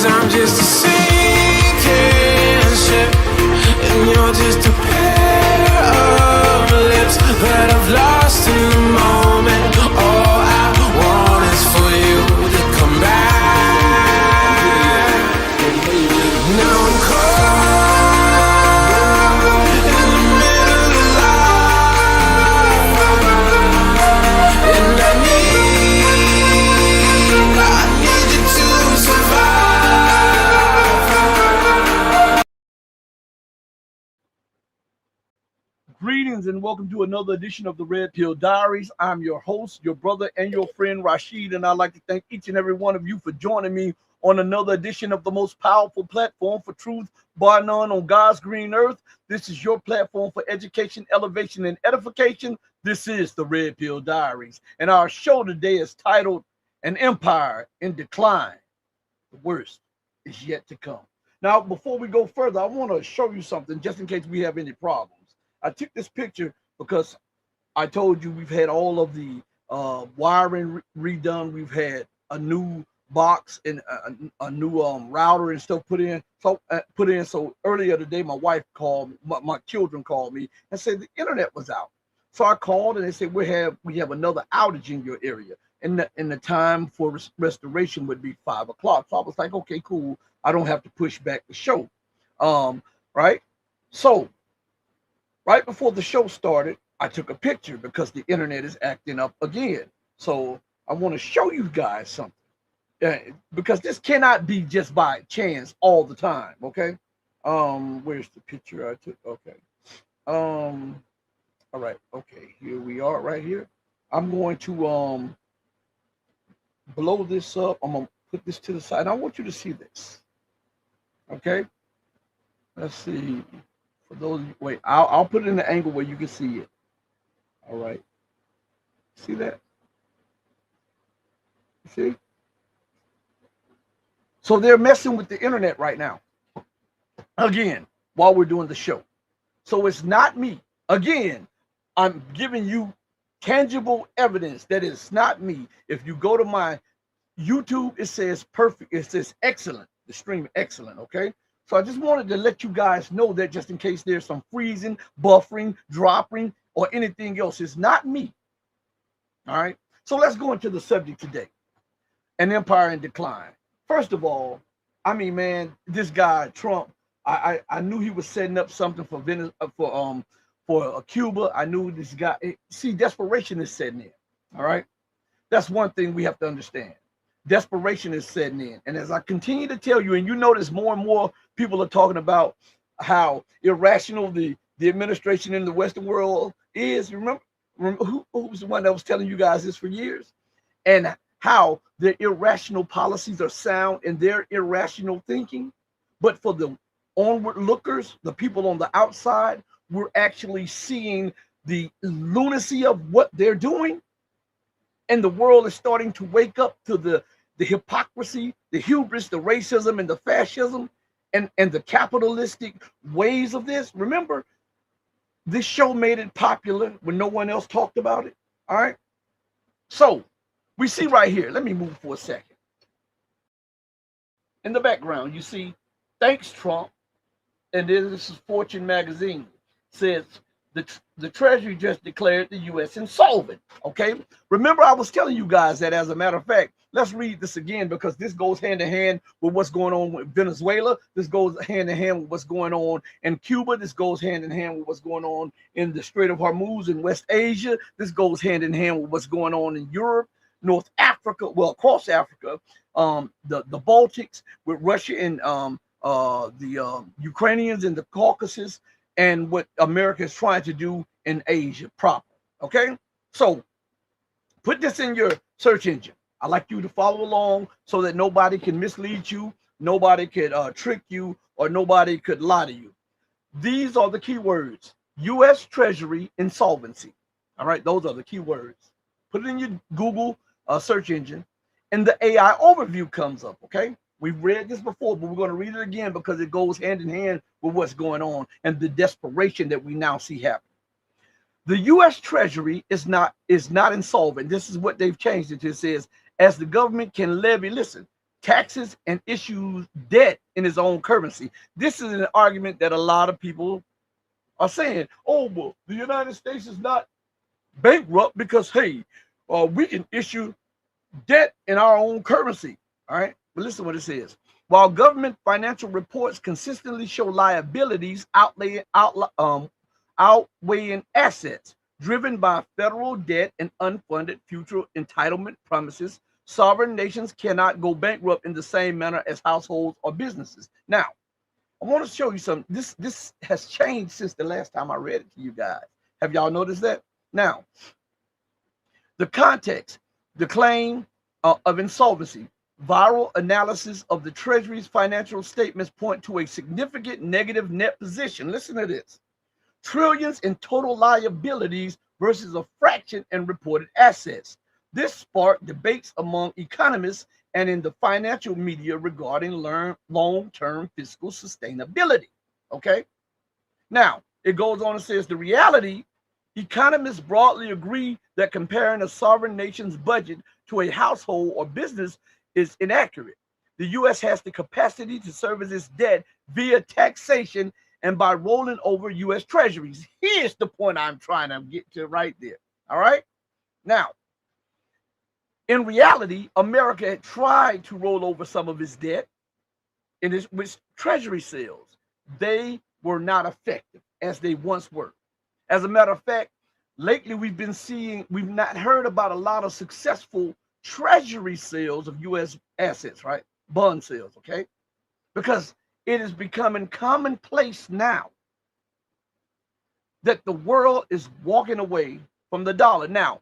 I'm just a sinking ship, and you're just a pair of lips that I've lost in the moment. All I want is for you to come back. Now I'm caught in the middle of life, and I need you to survive. Greetings and welcome to another edition of the Red Pill Diaries. I'm your host, your brother, and your friend Rashid, and I'd like to thank each and every one of you for joining me on another edition of the most powerful platform for truth, bar none, on God's green earth. This is your platform for education, elevation, and edification. This is the Red Pill Diaries, and our show today is titled An Empire in Decline. The worst is yet to come. Now, before we go further, I want to show you something just in case we have any problems. I took this picture because I told you we've had all of the wiring redone. We've had a new box and a new router and stuff put in. So earlier today, my wife called, my children called me and said the internet was out. So I called and they said we have another outage in your area, and the time for restoration would be 5 o'clock. So I was like, okay, cool. I don't have to push back the show, right? So right before the show started, I took a picture because the internet is acting up again. So I want to show you guys something, because this cannot be just by chance all the time. Okay. Where's the picture I took? Okay. All right. Okay. Here we are right here. I'm going to blow this up. I'm going to put this to the side. I want you to see this. Okay. Let's see. For those, wait, I'll put it in the angle where you can see it. All right. See that? See? So they're messing with the internet right now. Again, while we're doing the show. So it's not me. Again, I'm giving you tangible evidence that it's not me. If you go to my YouTube, it says perfect. It says excellent. The stream excellent, okay? So I just wanted to let you guys know that just in case there's some freezing, buffering, dropping, or anything else. It's not me. All right. So let's go into the subject today. An empire in decline. First of all, I mean, man, this guy, Trump, I knew he was setting up something for Cuba. I knew this guy. See, desperation is setting in. All right. That's one thing we have to understand. Desperation is setting in. And as I continue to tell you, and you notice more and more people are talking about how irrational the administration in the Western world is. Remember who was the one that was telling you guys this for years? And how their irrational policies are sound in their irrational thinking. But for the onward lookers, the people on the outside, we're actually seeing the lunacy of what they're doing. And the world is starting to wake up to the hypocrisy, the hubris, the racism, and the fascism, and the capitalistic ways of this. Remember, this show made it popular when no one else talked about it. All right. So we see right here. Let me move for a second. In the background, you see, thanks, Trump. And then this is Fortune magazine. Says the Treasury just declared the U.S. insolvent. Okay. Remember, I was telling you guys that, as a matter of fact, let's read this again, because this goes hand in hand with what's going on with Venezuela. This goes hand in hand with what's going on in Cuba. This goes hand in hand with what's going on in the Strait of Hormuz in West Asia. This goes hand in hand with what's going on in Europe, North Africa, well, across Africa, the Baltics, with Russia and the Ukrainians in the Caucasus, and what America is trying to do in Asia proper. Okay, so put this in your search engine. I like you to follow along so that nobody can mislead you, nobody could trick you, or nobody could lie to you. These are the key words: U.S. Treasury insolvency. All right, those are the key words. Put it in your Google search engine, and the AI overview comes up. Okay, we've read this before, but we're going to read it again because it goes hand in hand with what's going on and the desperation that we now see happen. The U.S. Treasury is not insolvent. This is what they've changed it to. It says, as the government can levy, listen, taxes and issues debt in his own currency. This is an argument that a lot of people are saying, oh, well, the United States is not bankrupt because, hey, we can issue debt in our own currency. All right. But listen what it says. While government financial reports consistently show liabilities outweighing assets, driven by federal debt and unfunded future entitlement promises, sovereign nations cannot go bankrupt in the same manner as households or businesses. Now, I want to show you something. This has changed since the last time I read it to you guys. Have y'all noticed that? Now, the context, the claim of insolvency, viral analysis of the Treasury's financial statements point to a significant negative net position. Listen to this. Trillions in total liabilities versus a fraction in reported assets. This sparked debates among economists and in the financial media regarding long-term fiscal sustainability. Okay? Now, it goes on and says the reality, economists broadly agree that comparing a sovereign nation's budget to a household or business is inaccurate. The U.S. has the capacity to service its debt via taxation and by rolling over U.S. treasuries. Here's the point I'm trying to get to right there. All right? Now, in reality, America had tried to roll over some of its debt with treasury sales. They were not effective as they once were. As a matter of fact, lately we've not heard about a lot of successful treasury sales of U.S. assets, right? Bond sales, okay? Because it is becoming commonplace now that the world is walking away from the dollar. Now,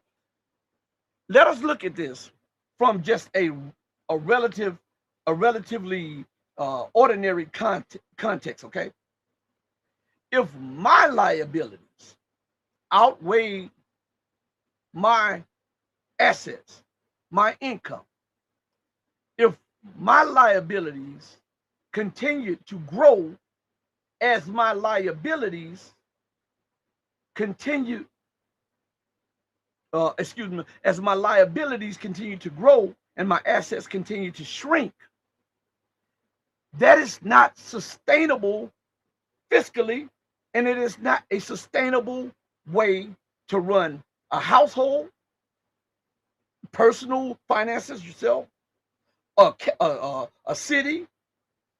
let us look at this from just a relatively ordinary context, okay? If my liabilities outweigh my assets, my income, if my liabilities continue to grow as my liabilities continue, as my liabilities continue to grow and my assets continue to shrink, that is not sustainable fiscally, and it is not a sustainable way to run a household, personal finances yourself, a city,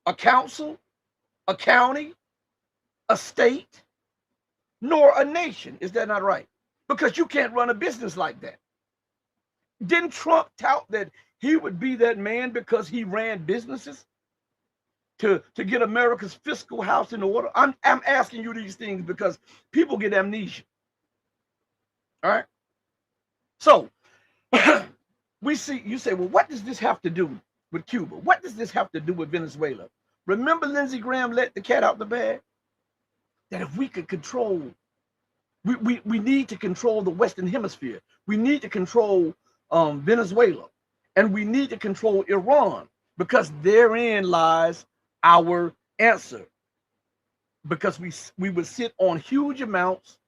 a council, a county, a state, nor a nation. Is that not right? Because you can't run a business like that. Didn't Trump tout that he would be that man because he ran businesses to get America's fiscal house in order? I'm asking you these things because people get amnesia. All right. So we see, you say, well, what does this have to do with Cuba? What does this have to do with Venezuela? Remember Lindsey Graham let the cat out the bag? That if we could control, we need to control the Western Hemisphere. We need to control Venezuela. And we need to control Iran, because therein lies our answer. Because we would sit on huge amounts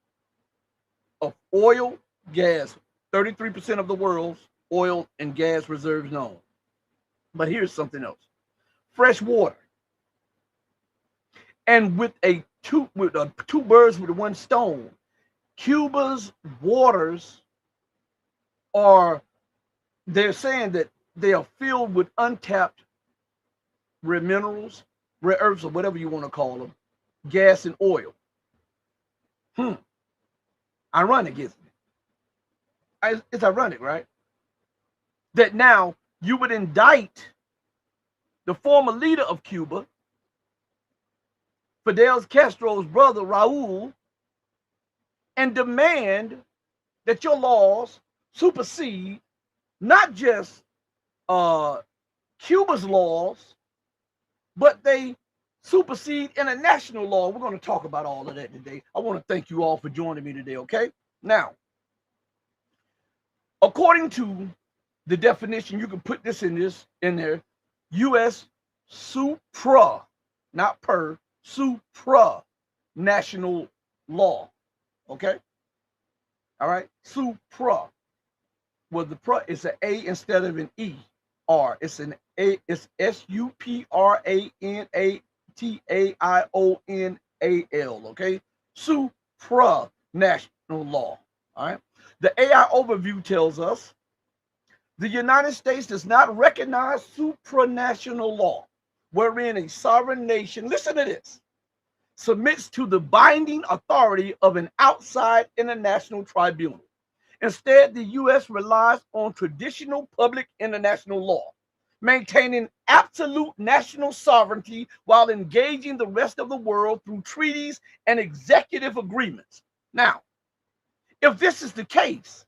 of oil, gas, 33% of the world's oil and gas reserves known. But here's something else. Fresh water. And with two birds with one stone, Cuba's waters they're saying that they are filled with untapped rare minerals, rare earths, or whatever you want to call them, gas and oil. Ironic, isn't it? It's ironic, right? That now you would indict the former leader of Cuba, Fidel Castro's brother, Raul, and demand that your laws supersede not just Cuba's laws, but they supersede international law. We're going to talk about all of that today. I want to thank you all for joining me today, okay? Now, according to the definition, you can put this in there, U.S. supra, not per, supranational law, okay? All right, supra. Well, the pra is an A instead of an E. R. It's an A. It's Supranational. Okay, supranational law. All right. The AI overview tells us the United States does not recognize supranational law, wherein a sovereign nation, listen to this, submits to the binding authority of an outside international tribunal. Instead, the U.S. relies on traditional public international law, maintaining absolute national sovereignty while engaging the rest of the world through treaties and executive agreements. Now, if this is the case,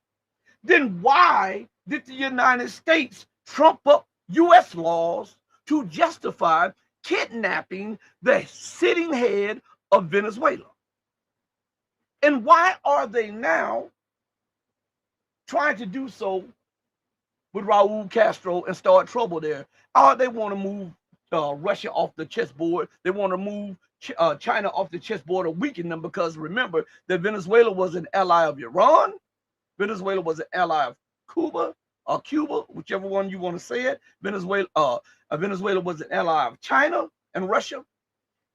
then why did the United States trump up U.S. laws to justify kidnapping the sitting head of Venezuela? And why are they now trying to do so with Raul Castro and start trouble there? They want to move Russia off the chessboard. They want to move China off the chessboard or weaken them, because remember that Venezuela was an ally of Iran. Venezuela was an ally of Cuba, whichever one you want to say it. Venezuela was an ally of China and Russia.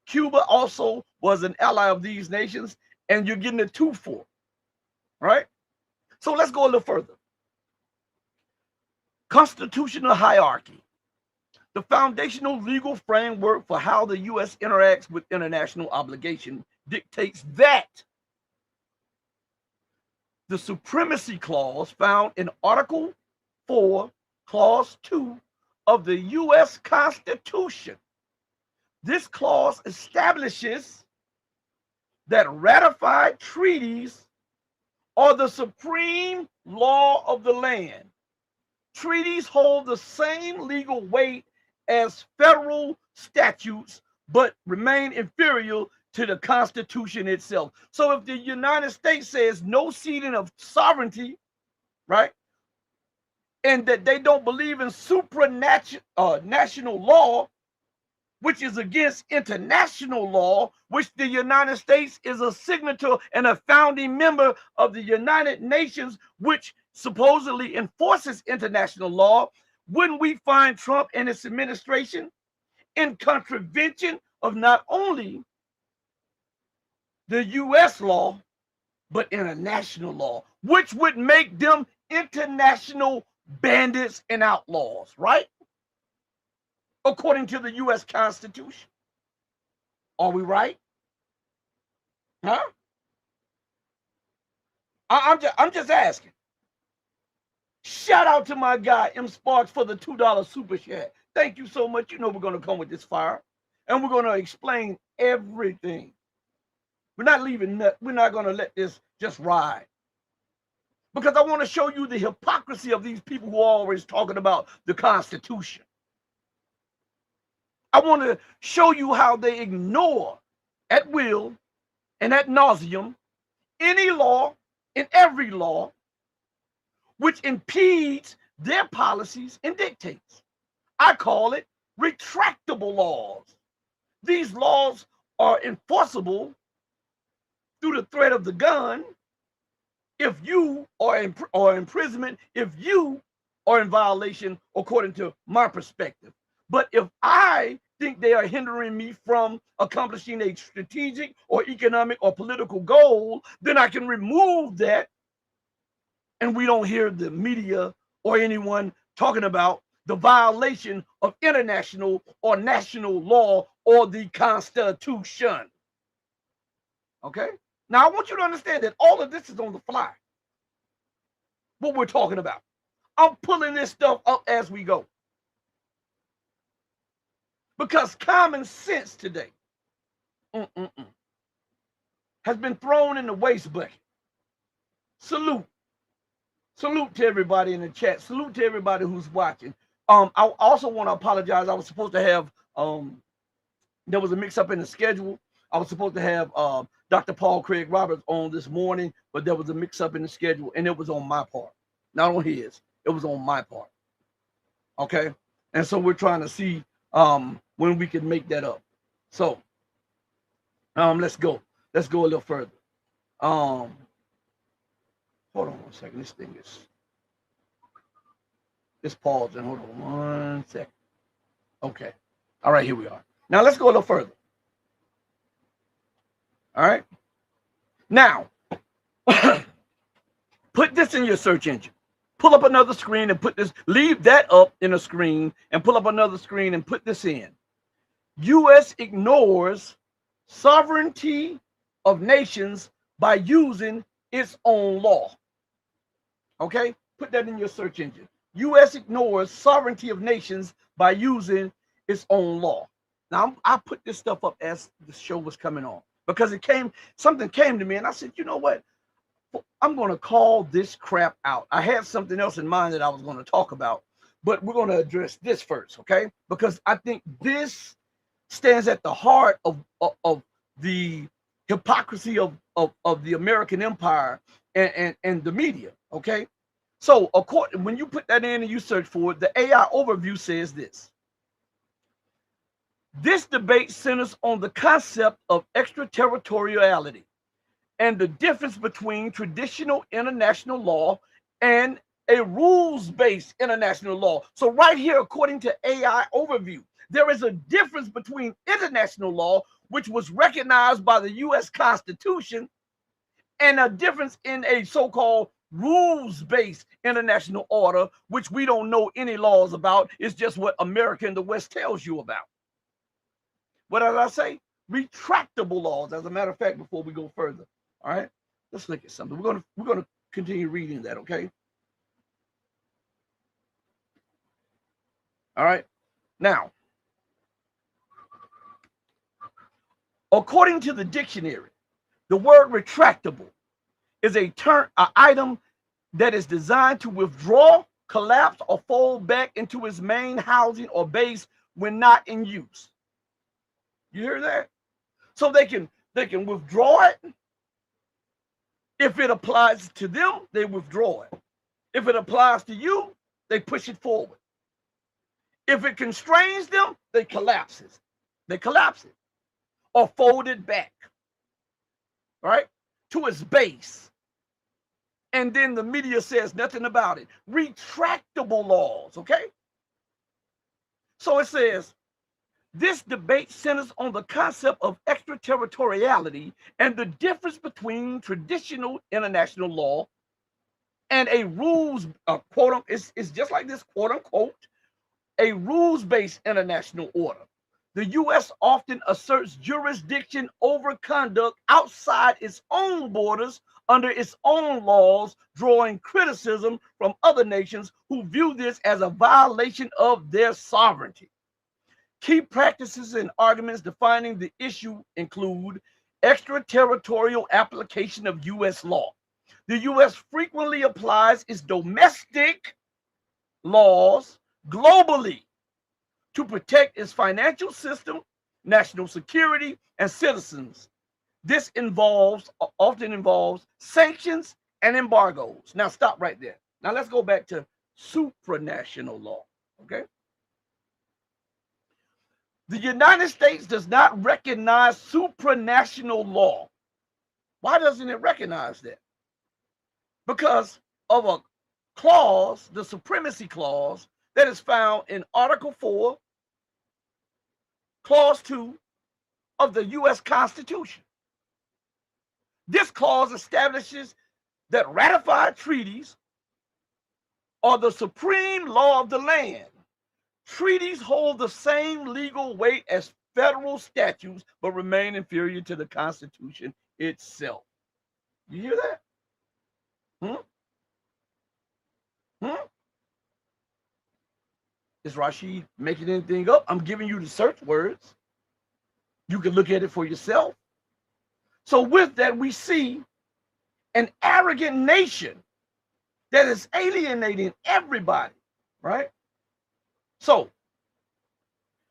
Cuba also was an ally of these nations, and you're getting a 2-4, right? So let's go a little further. Constitutional hierarchy. The foundational legal framework for how the U.S. interacts with international obligation dictates that the supremacy clause found in Article 4, Clause 2 of the U.S. Constitution. This clause establishes that ratified treaties are the supreme law of the land. Treaties hold the same legal weight as federal statutes, but remain inferior to the Constitution itself. So if the United States says no ceding of sovereignty, right, and that they don't believe in supranational law, which is against international law, which the United States is a signatory and a founding member of the United Nations, which supposedly enforces international law, wouldn't we find Trump and his administration in contravention of not only the U.S. law, but international law, which would make them international bandits and outlaws, right? According to the U.S. Constitution. Are we right? Huh? I'm just asking. Shout out to my guy M Sparks for the $2 super chat. Thank you so much. You know we're going to come with this fire, and we're going to explain everything. We're not leaving. We're not going to let this just ride, because I want to show you the hypocrisy of these people who are always talking about the Constitution. I want to show you how they ignore at will and ad nauseum any law and every law which impedes their policies and dictates. I call it retractable laws. These laws are enforceable through the threat of the gun if you are in imprisonment, if you are in violation, according to my perspective. But if I think they are hindering me from accomplishing a strategic or economic or political goal, then I can remove that, and we don't hear the media or anyone talking about the violation of international or national law or the Constitution. Okay? Now, I want you to understand that all of this is on the fly. What we're talking about. I'm pulling this stuff up as we go. Because common sense today has been thrown in the waste bucket. Salute. Salute to everybody in the chat. Salute to everybody who's watching. I also want to apologize. I was supposed to have, there was a mix-up in the schedule. I was supposed to have Dr. Paul Craig Roberts on this morning, but there was a mix-up in the schedule, and it was on my part. Not on his. It was on my part. Okay? And so we're trying to see when we can make that up. So, let's go. Let's go a little further. Hold on one second. This thing is... Just pause and hold on 1 second. Okay. All right, here we are. Now let's go a little further. All right. Now, put this in your search engine. Pull up another screen and put this, leave that up in a screen and pull up another screen and put this in. U.S. ignores sovereignty of nations by using its own law. Okay? Put that in your search engine. U.S. ignores sovereignty of nations by using its own law. Now, I put this stuff up as the show was coming on because something came to me and I said, you know what? I'm going to call this crap out. I had something else in mind that I was going to talk about, but we're going to address this first, okay? Because I think this stands at the heart of the hypocrisy of the American empire and the media, okay? So when you put that in and you search for it, the AI overview says this. This debate centers on the concept of extraterritoriality and the difference between traditional international law and a rules-based international law. So right here, according to AI overview, there is a difference between international law, which was recognized by the U.S. Constitution, and a difference in a so-called rules-based international order, which we don't know any laws about. It's just what America and the West tells you about. What did I say? Retractable laws, as a matter of fact, before we go further. All right, let's look at something. We're gonna continue reading that, okay? All right. Now, according to the dictionary, the word retractable is an item that is designed to withdraw, collapse, or fold back into its main housing or base when not in use. You hear that? So they can withdraw it. If it applies to them, they withdraw it. If it applies to you, they push it forward. If it constrains them, they collapse it. They collapse it or fold it back, right, to its base. And then the media says nothing about it. Retractable laws, okay? So it says, this debate centers on the concept of extraterritoriality and the difference between traditional international law and a rules, quote, it's just like this, quote unquote, a rules-based international order. The U.S. often asserts jurisdiction over conduct outside its own borders under its own laws, drawing criticism from other nations who view this as a violation of their sovereignty. Key practices and arguments defining the issue include extraterritorial application of U.S. law. The U.S. frequently applies its domestic laws globally to protect its financial system, national security, and citizens. This often involves sanctions and embargoes. Now stop right there. Now let's go back to supranational law, okay? The United States does not recognize supranational law. Why doesn't it recognize that? Because of a clause, the supremacy clause, that is found in Article 4, Clause 2 of the U.S. Constitution. This clause establishes that ratified treaties are the supreme law of the land. Treaties hold the same legal weight as federal statutes, but remain inferior to the Constitution itself. You hear that? Is Rashid making anything up? I'm giving you the search words. You can look at it for yourself. So with that, we see an arrogant nation that is alienating everybody, right? So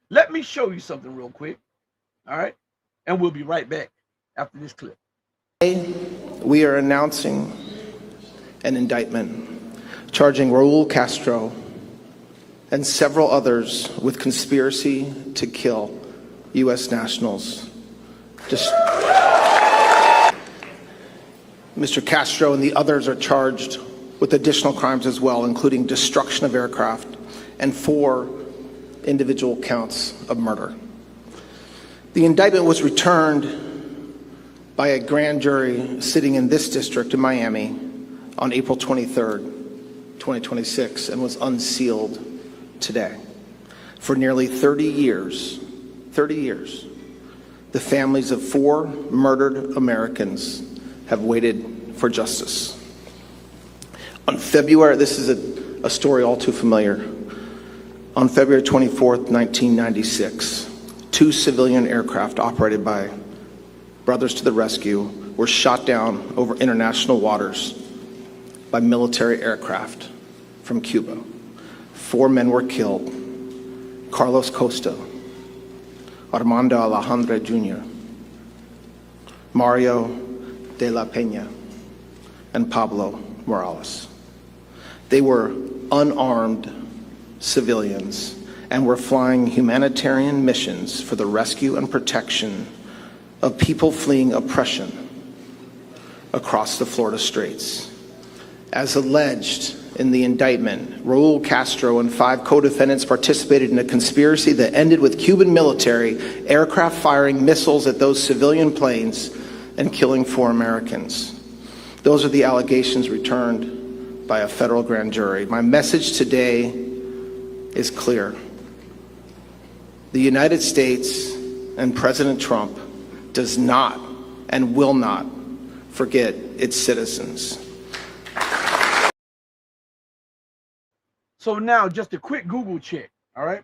let me show you something real quick, all right? And we'll be right back after this clip. Today, we are announcing an indictment charging Raul Castro and several others with conspiracy to kill U.S. nationals. Mr. Castro and the others are charged with additional crimes as well, including destruction of aircraft and 4 individual counts of murder. The indictment was returned by a grand jury sitting in this district in Miami on April 23rd, 2026, and was unsealed today. For nearly 30 years, the families of 4 murdered Americans have waited for justice. On February, this is a story all too familiar. On February 24th, 1996, 2 civilian aircraft operated by Brothers to the Rescue were shot down over international waters by military aircraft from Cuba. 4 men were killed: Carlos Costa, Armando Alejandro Jr., Mario de la Peña, and Pablo Morales. They were unarmed civilians and were flying humanitarian missions for the rescue and protection of people fleeing oppression across the Florida Straits. As alleged in the indictment, Raul Castro and 5 co-defendants participated in a conspiracy that ended with Cuban military aircraft firing missiles at those civilian planes and killing 4 Americans. Those are the allegations returned by a federal grand jury. My message today is clear. The United States and President Trump does not and will not forget its citizens. So now, just a quick Google check, all right?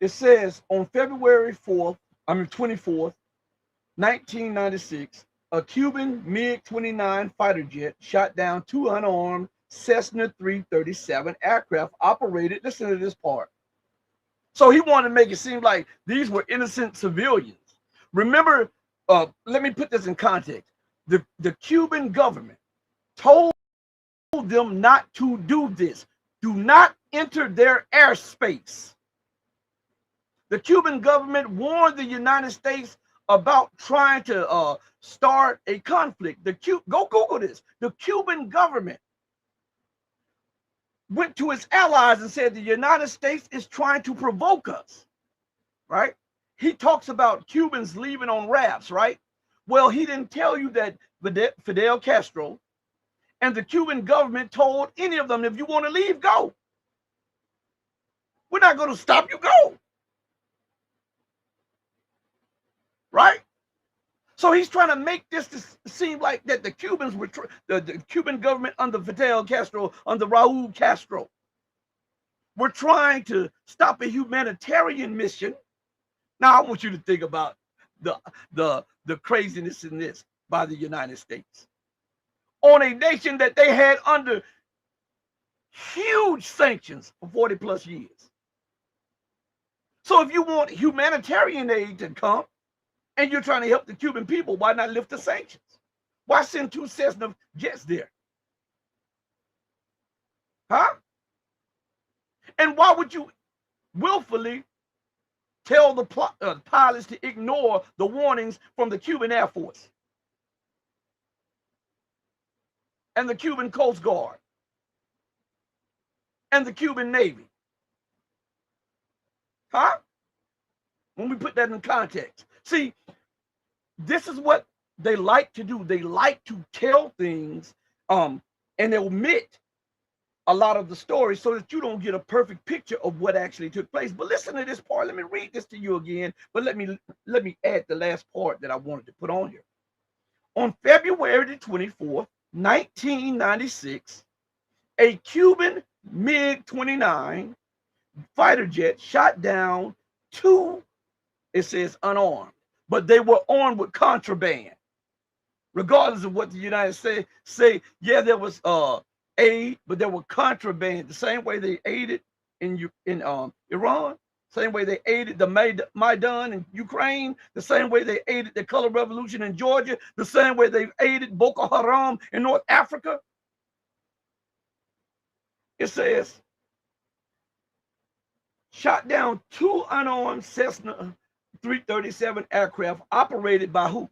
It says on February 24th, 1996, a Cuban MiG-29 fighter jet shot down 2 unarmed Cessna 337 aircraft operated, listen to this part. So he wanted to make it seem like these were innocent civilians. Remember, let me put this in context. The Cuban government told them not to do this. Do not enter their airspace. The Cuban government warned the United States about trying to start a conflict. Go Google this. The Cuban government went to its allies and said the United States is trying to provoke us, right? He talks about Cubans leaving on rafts, right? Well, he didn't tell you that Fidel Castro and the Cuban government told any of them, if you want to leave, go. We're not going to stop you, go. Right? So he's trying to make this seem like that the Cubans were, the Cuban government under Fidel Castro, under Raul Castro, were trying to stop a humanitarian mission. Now, I want you to think about the craziness in this by the United States on a nation that they had under huge sanctions for 40 plus years. So if you want humanitarian aid to come and you're trying to help the Cuban people, why not lift the sanctions? Why send 2 Cessna jets there? Huh? And why would you willfully tell the pilots to ignore the warnings from the Cuban Air Force and the Cuban Coast Guard and the Cuban Navy? Huh? When we put that in context. See, this is what they like to do. They like to tell things and omit a lot of the story so that you don't get a perfect picture of what actually took place. But listen to this part. Let me read this to you again, but let me add the last part that I wanted to put on here. On February the 24th, 1996, a Cuban MiG-29 fighter jet shot down 2, it says unarmed, but they were armed with contraband. Regardless of what the United States say, yeah, there was aid, but there were contraband. The same way they aided in Iran, same way they aided the Maidan in Ukraine, the same way they aided the Color Revolution in Georgia, the same way they've aided Boko Haram in North Africa. It says, shot down 2 unarmed Cessna 337 aircraft operated by who?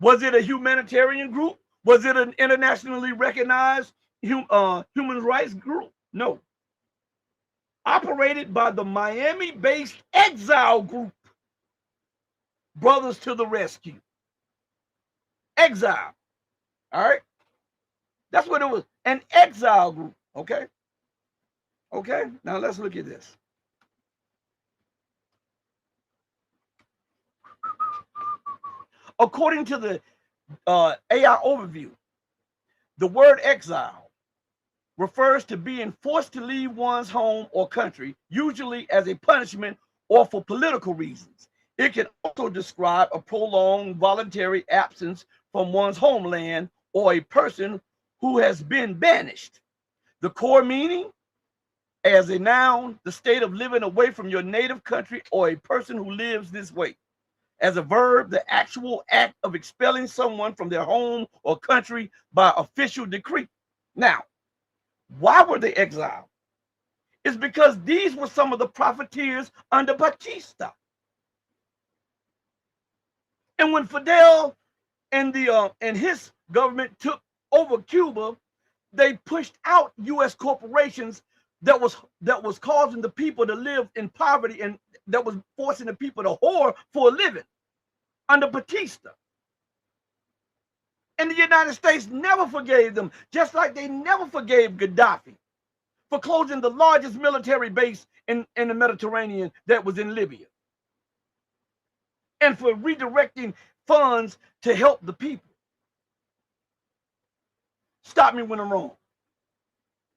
Was it a humanitarian group? Was it an internationally recognized human rights group? No. Operated by the Miami-based exile group, Brothers to the Rescue. Exile. All right? That's what it was. An exile group. Okay? Okay? Now let's look at this. According to the AI overview, the word exile refers to being forced to leave one's home or country, usually as a punishment or for political reasons. It can also describe a prolonged voluntary absence from one's homeland or a person who has been banished. The core meaning, as a noun, the state of living away from your native country or a person who lives this way. As a verb, the actual act of expelling someone from their home or country by official decree. Now, why were they exiled? It's because these were some of the profiteers under Batista. And when Fidel and his government took over Cuba, they pushed out U.S. corporations that was causing the people to live in poverty, and that was forcing the people to whore for a living under Batista. And the United States never forgave them, just like they never forgave Gaddafi for closing the largest military base in the Mediterranean that was in Libya, and for redirecting funds to help the people. Stop me when I'm wrong.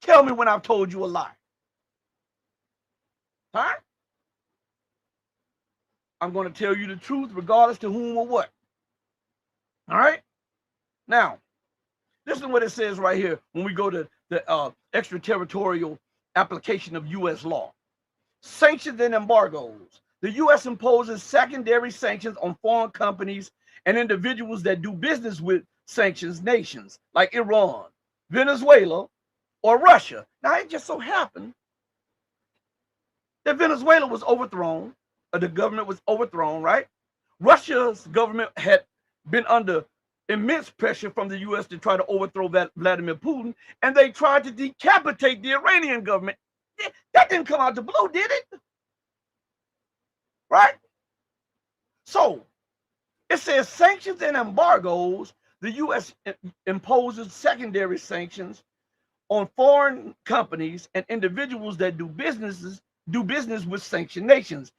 Tell me when I've told you a lie. Huh? I'm going to tell you the truth regardless to whom or what. All right? Now, listen to what it says right here when we go to the extraterritorial application of U.S. law. Sanctions and embargoes. The U.S. imposes secondary sanctions on foreign companies and individuals that do business with sanctions nations like Iran, Venezuela, or Russia. Now, it just so happened that Venezuela was overthrown, or the government was overthrown, right? Russia's government had been under immense pressure from the U.S. to try to overthrow Vladimir Putin, and they tried to decapitate the Iranian government. That didn't come out the blue, did it? Right? So, it says sanctions and embargoes. The U.S. imposes secondary sanctions on foreign companies and individuals that do business with sanctioned nations,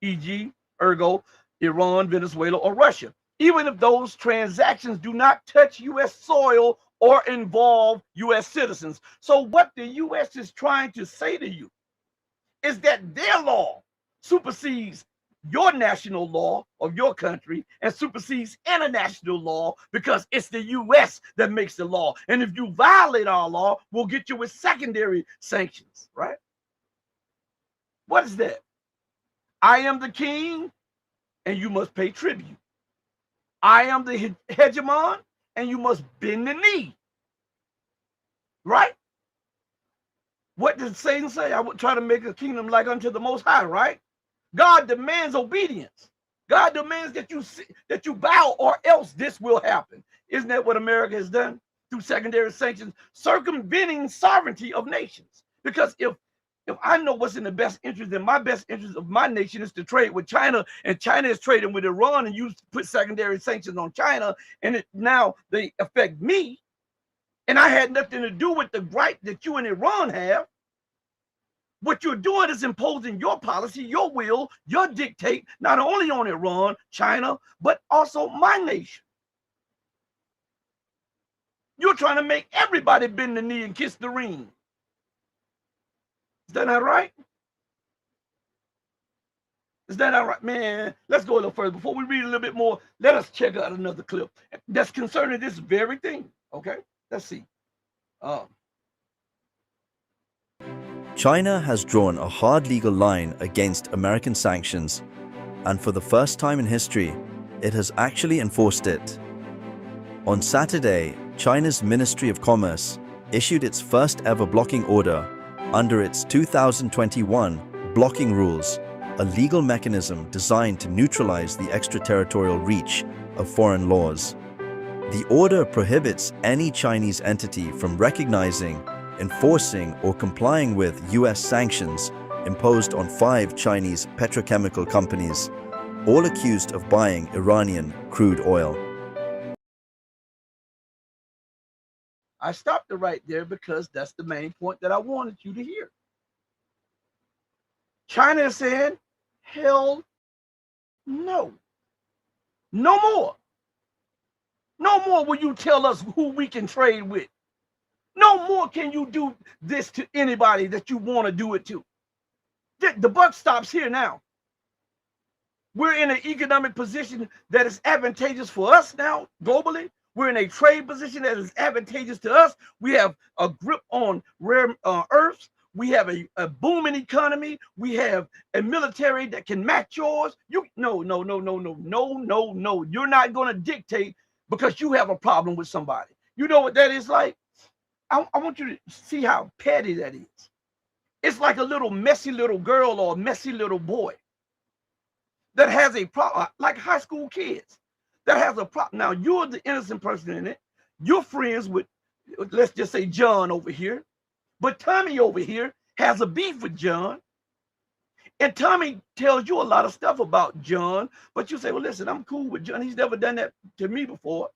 e.g., ergo, Iran, Venezuela, or Russia, even if those transactions do not touch U.S. soil or involve U.S. citizens. So what the U.S. is trying to say to you is that their law supersedes your national law of your country and supersedes international law, because it's the U.S. that makes the law. And if you violate our law, we'll get you with secondary sanctions, right? What is that? I am the king, and you must pay tribute. I am the hegemon, and you must bend the knee. Right? What did Satan say? I would try to make a kingdom like unto the Most High, right? God demands obedience. God demands that you bow, or else this will happen. Isn't that what America has done through secondary sanctions, circumventing sovereignty of nations? Because if I know what's in the best interest, then my best interest of my nation is to trade with China, and China is trading with Iran, and you put secondary sanctions on China, and now they affect me, and I had nothing to do with the right that you and Iran have. What you're doing is imposing your policy, your will, your dictate, not only on Iran, China, but also my nation. You're trying to make everybody bend the knee and kiss the ring. Is that not right? Is that not right? Man, let's go a little further. Before we read a little bit more, let us check out another clip that's concerning this very thing. Okay, let's see. China has drawn a hard legal line against American sanctions, and for the first time in history, it has actually enforced it. On Saturday, China's Ministry of Commerce issued its first ever blocking order under its 2021 blocking rules, a legal mechanism designed to neutralize the extraterritorial reach of foreign laws. The order prohibits any Chinese entity from recognizing, enforcing, or complying with US sanctions imposed on 5 Chinese petrochemical companies, all accused of buying Iranian crude oil. I stopped it right there because that's the main point that I wanted you to hear. China is saying, hell no. No more. No more will you tell us who we can trade with. No more can you do this to anybody that you want to do it to. The buck stops here now. We're in an economic position that is advantageous for us now globally. We're in a trade position that is advantageous to us. We have a grip on rare earths. We have a booming economy. We have a military that can match yours. No. You're not going to dictate because you have a problem with somebody. You know what that is like? I want you to see how petty that is. It's like a little messy little girl or a messy little boy that has a problem, like high school kids that has a problem. Now, you're the innocent person in it. You're friends with, let's just say, John over here. But Tommy over here has a beef with John. And Tommy tells you a lot of stuff about John. But you say, well, listen, I'm cool with John. He's never done that to me before.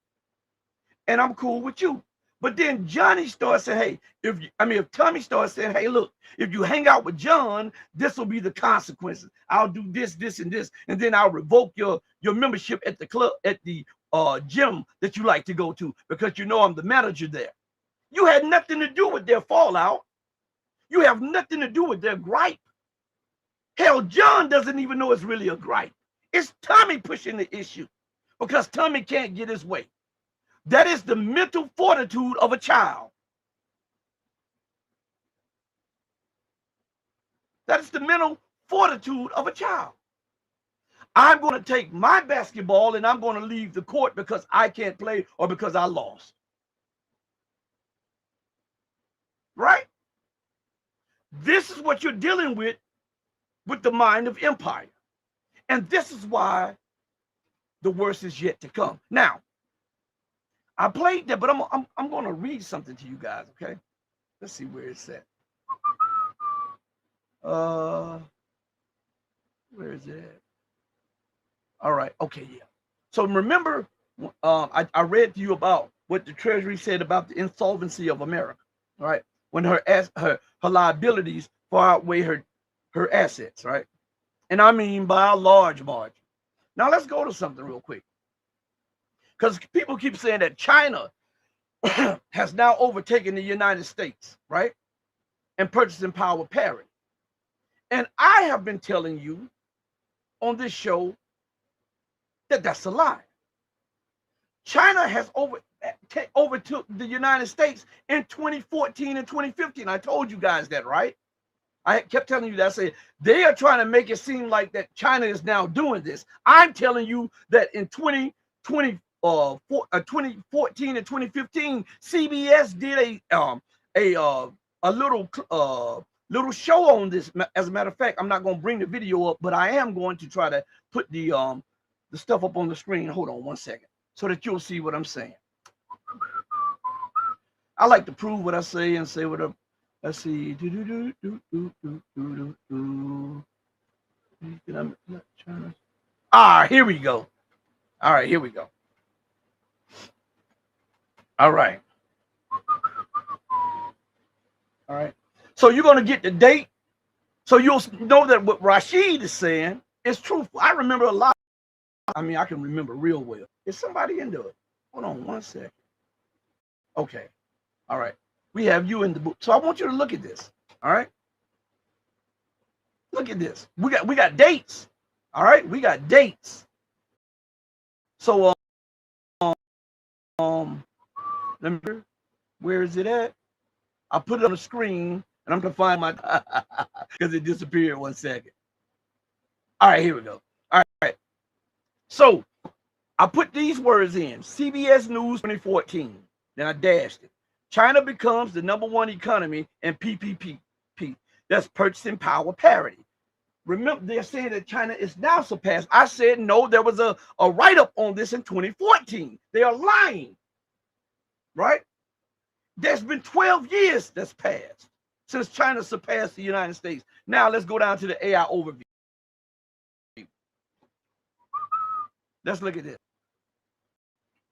And I'm cool with you. But then Johnny starts saying, hey, if Tommy starts saying, hey, look, if you hang out with John, this will be the consequences. I'll do this, this, and this, and then I'll revoke your membership at the club, at the gym that you like to go to, because you know I'm the manager there. You had nothing to do with their fallout. You have nothing to do with their gripe. Hell, John doesn't even know it's really a gripe. It's Tommy pushing the issue because Tommy can't get his way. That is the mental fortitude of a child. That is the mental fortitude of a child. I'm going to take my basketball and I'm going to leave the court because I can't play or because I lost. Right? This is what you're dealing with the mind of empire. And this is why the worst is yet to come. Now, I played that, but I'm going to read something to you guys, okay? Let's see where it's at. Where is it? All right, okay, yeah. So remember, I read to you about what the Treasury said about the insolvency of America, all right? When her liabilities far outweigh her assets, right? And I mean by a large margin. Now let's go to something real quick. Because people keep saying that China has now overtaken the United States, right? And purchasing power parity. And I have been telling you on this show that that's a lie. China has overtook the United States in 2014 and 2015. I told you guys that, right? I kept telling you that. I said they are trying to make it seem like that China is now doing this. I'm telling you that in 2014 and 2015, CBS did a little show on this. As a matter of fact, I'm not going to bring the video up, but I am going to try to put the stuff up on the screen. Hold on one second, so that you'll see what I'm saying. I like to prove what I say and say what I'm. Let's see. Here we go. All right, here we go. All right. All right. So you're going to get the date. So you'll know that what Rashid is saying is truthful. I remember a lot. I mean, I can remember real well. Is somebody into it? Hold on one second. Okay. All right. We have you in the book. So I want you to look at this. All right. Look at this. We got dates. All right. We got dates. So remember, where is it at? I put it on the screen and I'm gonna find my because it disappeared 1 second. All right, here we go. All right. So I put these words in. CBS News 2014. Then I dashed it. China becomes the #1 economy in PPP. That's purchasing power parity. Remember, they're saying that China is now surpassed. I said no, there was a write-up on this in 2014. They are lying. right? There's been 12 years that's passed since China surpassed the United States. Now let's go down to the AI overview. Let's look at this.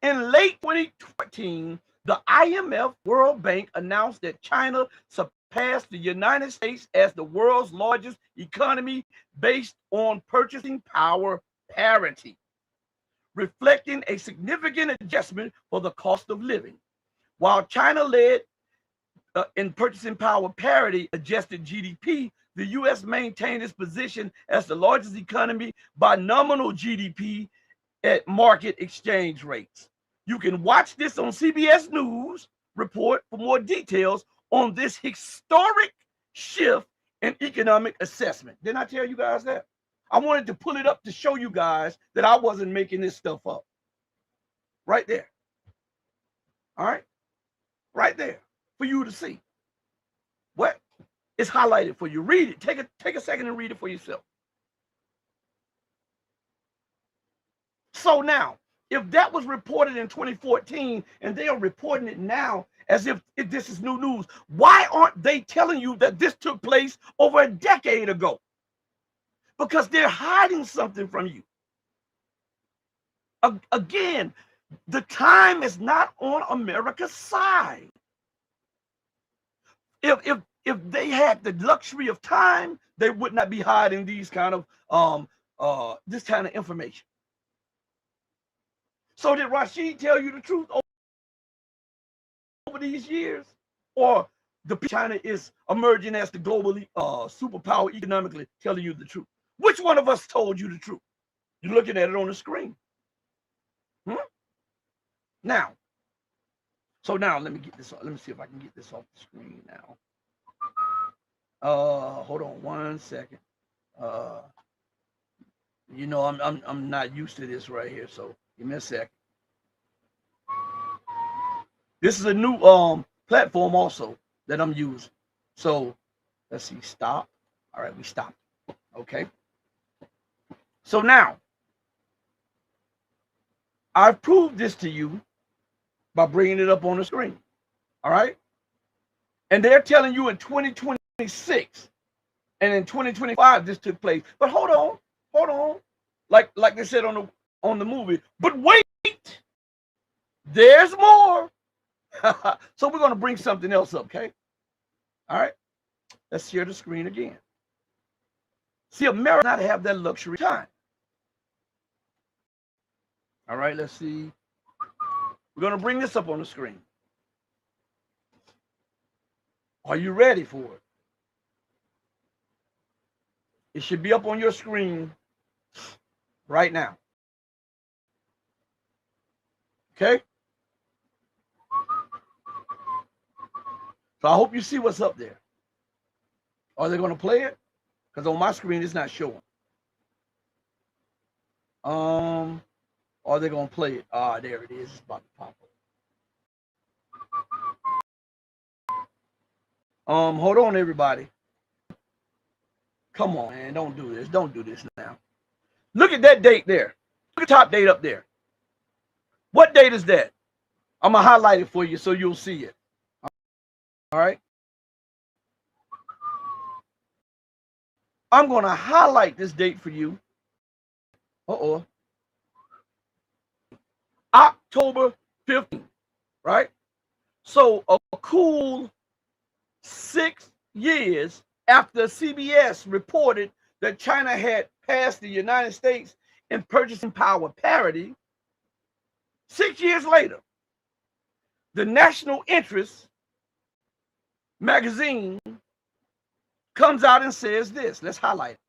In late 2014, the IMF World Bank announced that China surpassed the United States as the world's largest economy based on purchasing power parity, reflecting a significant adjustment for the cost of living. While China led in purchasing power parity adjusted GDP, the U.S. maintained its position as the largest economy by nominal GDP at market exchange rates. You can watch this on CBS News report for more details on this historic shift in economic assessment. Didn't I tell you guys that? I wanted to pull it up to show you guys that I wasn't making this stuff up. Right there. All right? Right there for you to see. What? It's highlighted for you. Read it. Take a second and read it for yourself. So now, if that was reported in 2014 and they are reporting it now as if this is new news, why aren't they telling you that this took place over a decade ago? Because they're hiding something from you. Again, the time is not on America's side. If they had the luxury of time, they would not be hiding these kind of this kind of information. So did Rashid tell you the truth over these years? Or the China is emerging as the global superpower economically telling you the truth? Which one of us told you the truth? You're looking at it on the screen. Now, so now let me get this. Let me see if I can get this off the screen now. Hold on one second. You know, I'm not used to this right here, so give me a second. This is a new platform also that I'm using. So let's see, stop. All right, we stopped. Okay. So now I've proved this to you by bringing it up on the screen. All right. And they're telling you in 2026 and in 2025 this took place. But hold on. Like they said on the movie. But wait, there's more. So we're going to bring something else up, okay? All right. Let's share the screen again. See, America does not have that luxury time. All right, let's see. We're going to bring this up on the screen. Are you ready for it? It should be up on your screen right now. Okay? So I hope you see what's up there. Are they going to play it? Because on my screen, it's not showing. Are they going to play it? Ah, there it is. It's about to pop up. Hold on, everybody. Come on, man. Don't do this. Don't do this now. Look at that date there. Look at the top date up there. What date is that? I'm going to highlight it for you so you'll see it. All right. I'm going to highlight this date for you. October 15th, right? So a cool 6 years after CBS reported that China had passed the United States in purchasing power parity, 6 years later, the National Interest magazine comes out and says this. Let's highlight it.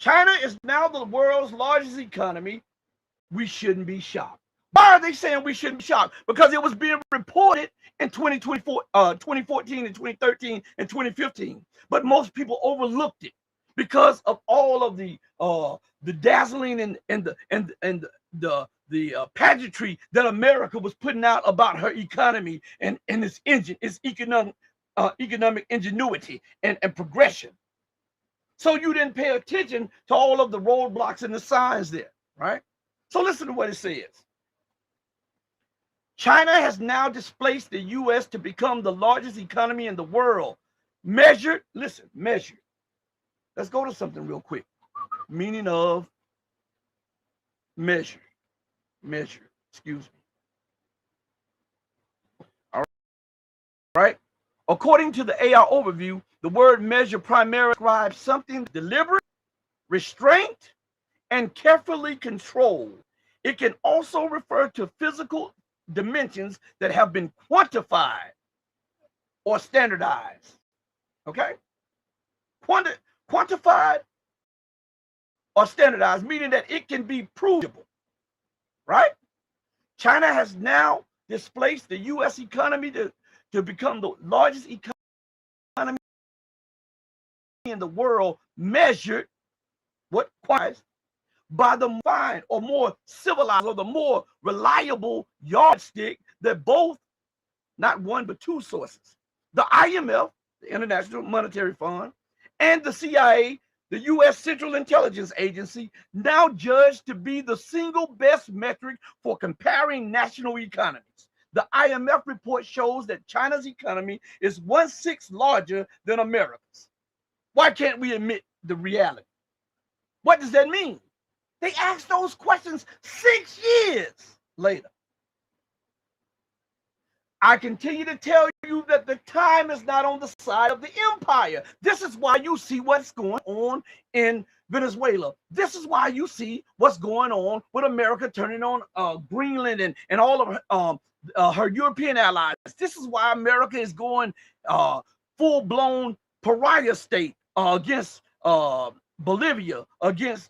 China is now the world's largest economy. We shouldn't be shocked. Why are they saying we shouldn't be shocked? Because it was being reported in 2014 and 2013 and 2015. But most people overlooked it because of all of the dazzling and the pageantry that America was putting out about her economy and its engine, its economic ingenuity and progression. So you didn't pay attention to all of the roadblocks and the signs there, right? So listen to what it says. China has now displaced the U.S. to become the largest economy in the world. Measured, listen, measured. Let's go to something real quick. Meaning of measure, excuse me. All right. According to the AI overview, the word measure primarily describes something deliberate, restraint, and carefully controlled. It can also refer to physical dimensions that have been quantified or standardized. Okay? Quantified or standardized, meaning that it can be provable, right? China has now displaced the U.S. economy to become the largest economy in the world, measured what quantifies by the fine or more civilized or the more reliable yardstick that both, not one but two sources, the IMF, the International Monetary Fund, and the CIA, the U.S. Central Intelligence Agency, now judged to be the single best metric for comparing national economies. The IMF report shows that China's economy is 1/6 larger than America's. Why can't we admit the reality? What does that mean? They asked those questions 6 years later. I continue to tell you that the time is not on the side of the empire. This is why you see what's going on in Venezuela. This is why you see what's going on with America turning on Greenland and all of her European allies. This is why America is going full-blown pariah state against Bolivia, against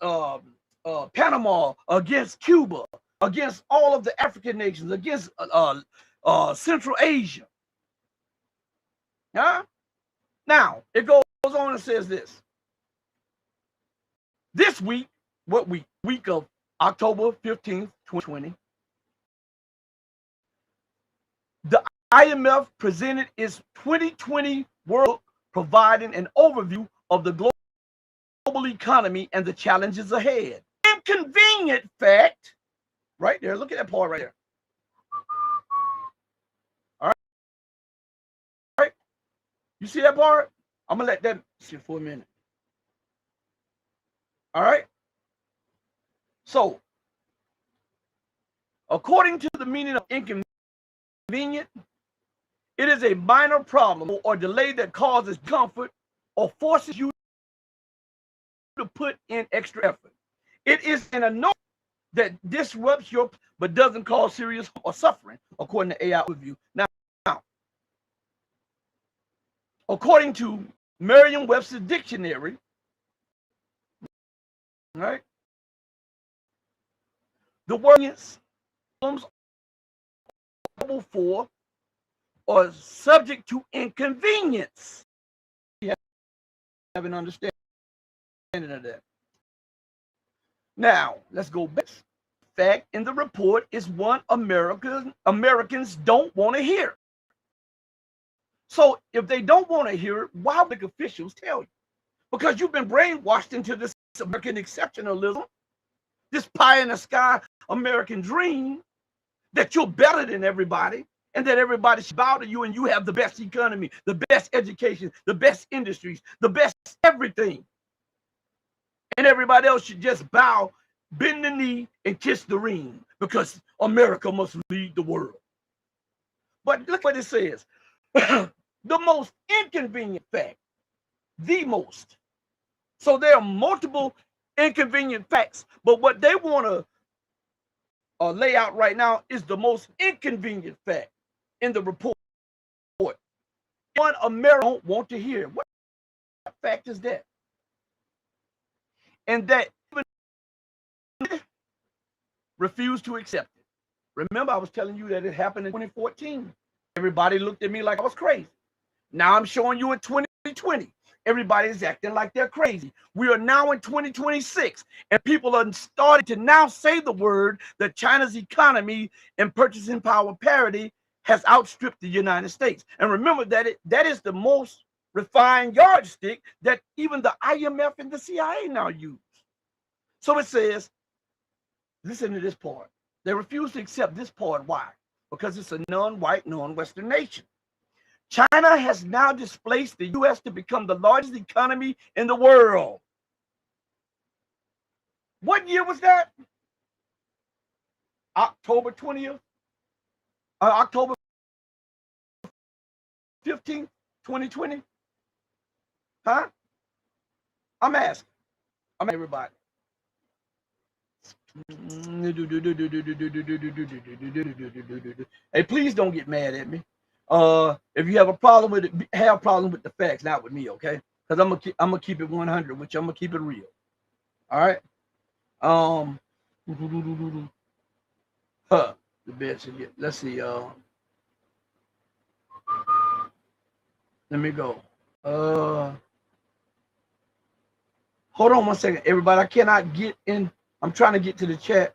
Panama, against Cuba, against all of the African nations, against Central Asia. Huh? Now, it goes on and says this. This week, what week? Week of October 15th, 2020, the IMF presented its 2020 World, providing an overview of the global economy and the challenges ahead. Inconvenient fact, right there, look at that part right there. All right. You see that part? I'm going to let that sit for a minute. All right. So, according to the meaning of inconvenient, it is a minor problem or delay that causes comfort or forces you to put in extra effort. It is an annoyance that disrupts your, but doesn't cause serious or suffering, according to AI review. Now, according to Merriam-Webster dictionary, right, the word is for or subject to inconvenience. You have an understanding of that. Now, let's go back. Fact in the report is one Americans don't want to hear. So if they don't want to hear it, why would officials tell you? Because you've been brainwashed into this American exceptionalism, this pie in the sky American dream that you're better than everybody and that everybody should bow to you and you have the best economy, the best education, the best industries, the best everything. And everybody else should just bow, bend the knee, and kiss the ring because America must lead the world. But look what it says. The most inconvenient fact, the most. So there are multiple inconvenient facts, but what they want to lay out right now is the most inconvenient fact in the report. One America don't want to hear. What fact is that? And that refused to accept it. Remember, I was telling you that it happened in 2014. Everybody looked at me like I was crazy. Now I'm showing you in 2020. Everybody's acting like they're crazy. We are now in 2026, and people are starting to now say the word that China's economy and purchasing power parity has outstripped the United States. And remember that that is the most refined yardstick that even the IMF and the CIA now use. So it says, listen to this part. They refuse to accept this part. Why? because it's a non-white, non-Western nation. China has now displaced the U.S. to become the largest economy in the world. What year was that? October 20th? October 15th, 2020? Huh? I'm asking. I'm asking everybody. Hey, please don't get mad at me. If you have a problem with it, have a problem with the facts, not with me, okay? Because I'm gonna keep it 100, which I'm gonna keep it real. All right. The best you get. Let's see. Let me go. Hold on one second, everybody. I cannot get in. I'm trying to get to the chat,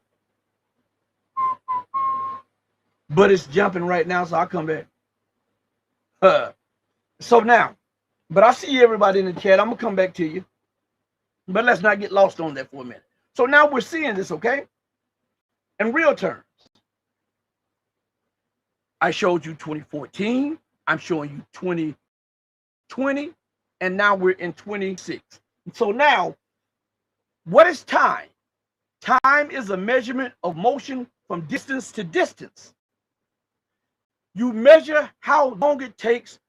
but it's jumping right now, so I'll come back. So now, but I see everybody in the chat. I'm gonna come back to you, but let's not get lost on that for a minute. So now we're seeing this, okay? In real terms, I showed you 2014. I'm showing you 2020, and now we're in 26. So now, what is time? Time is a measurement of motion from distance to distance. You measure how long it takes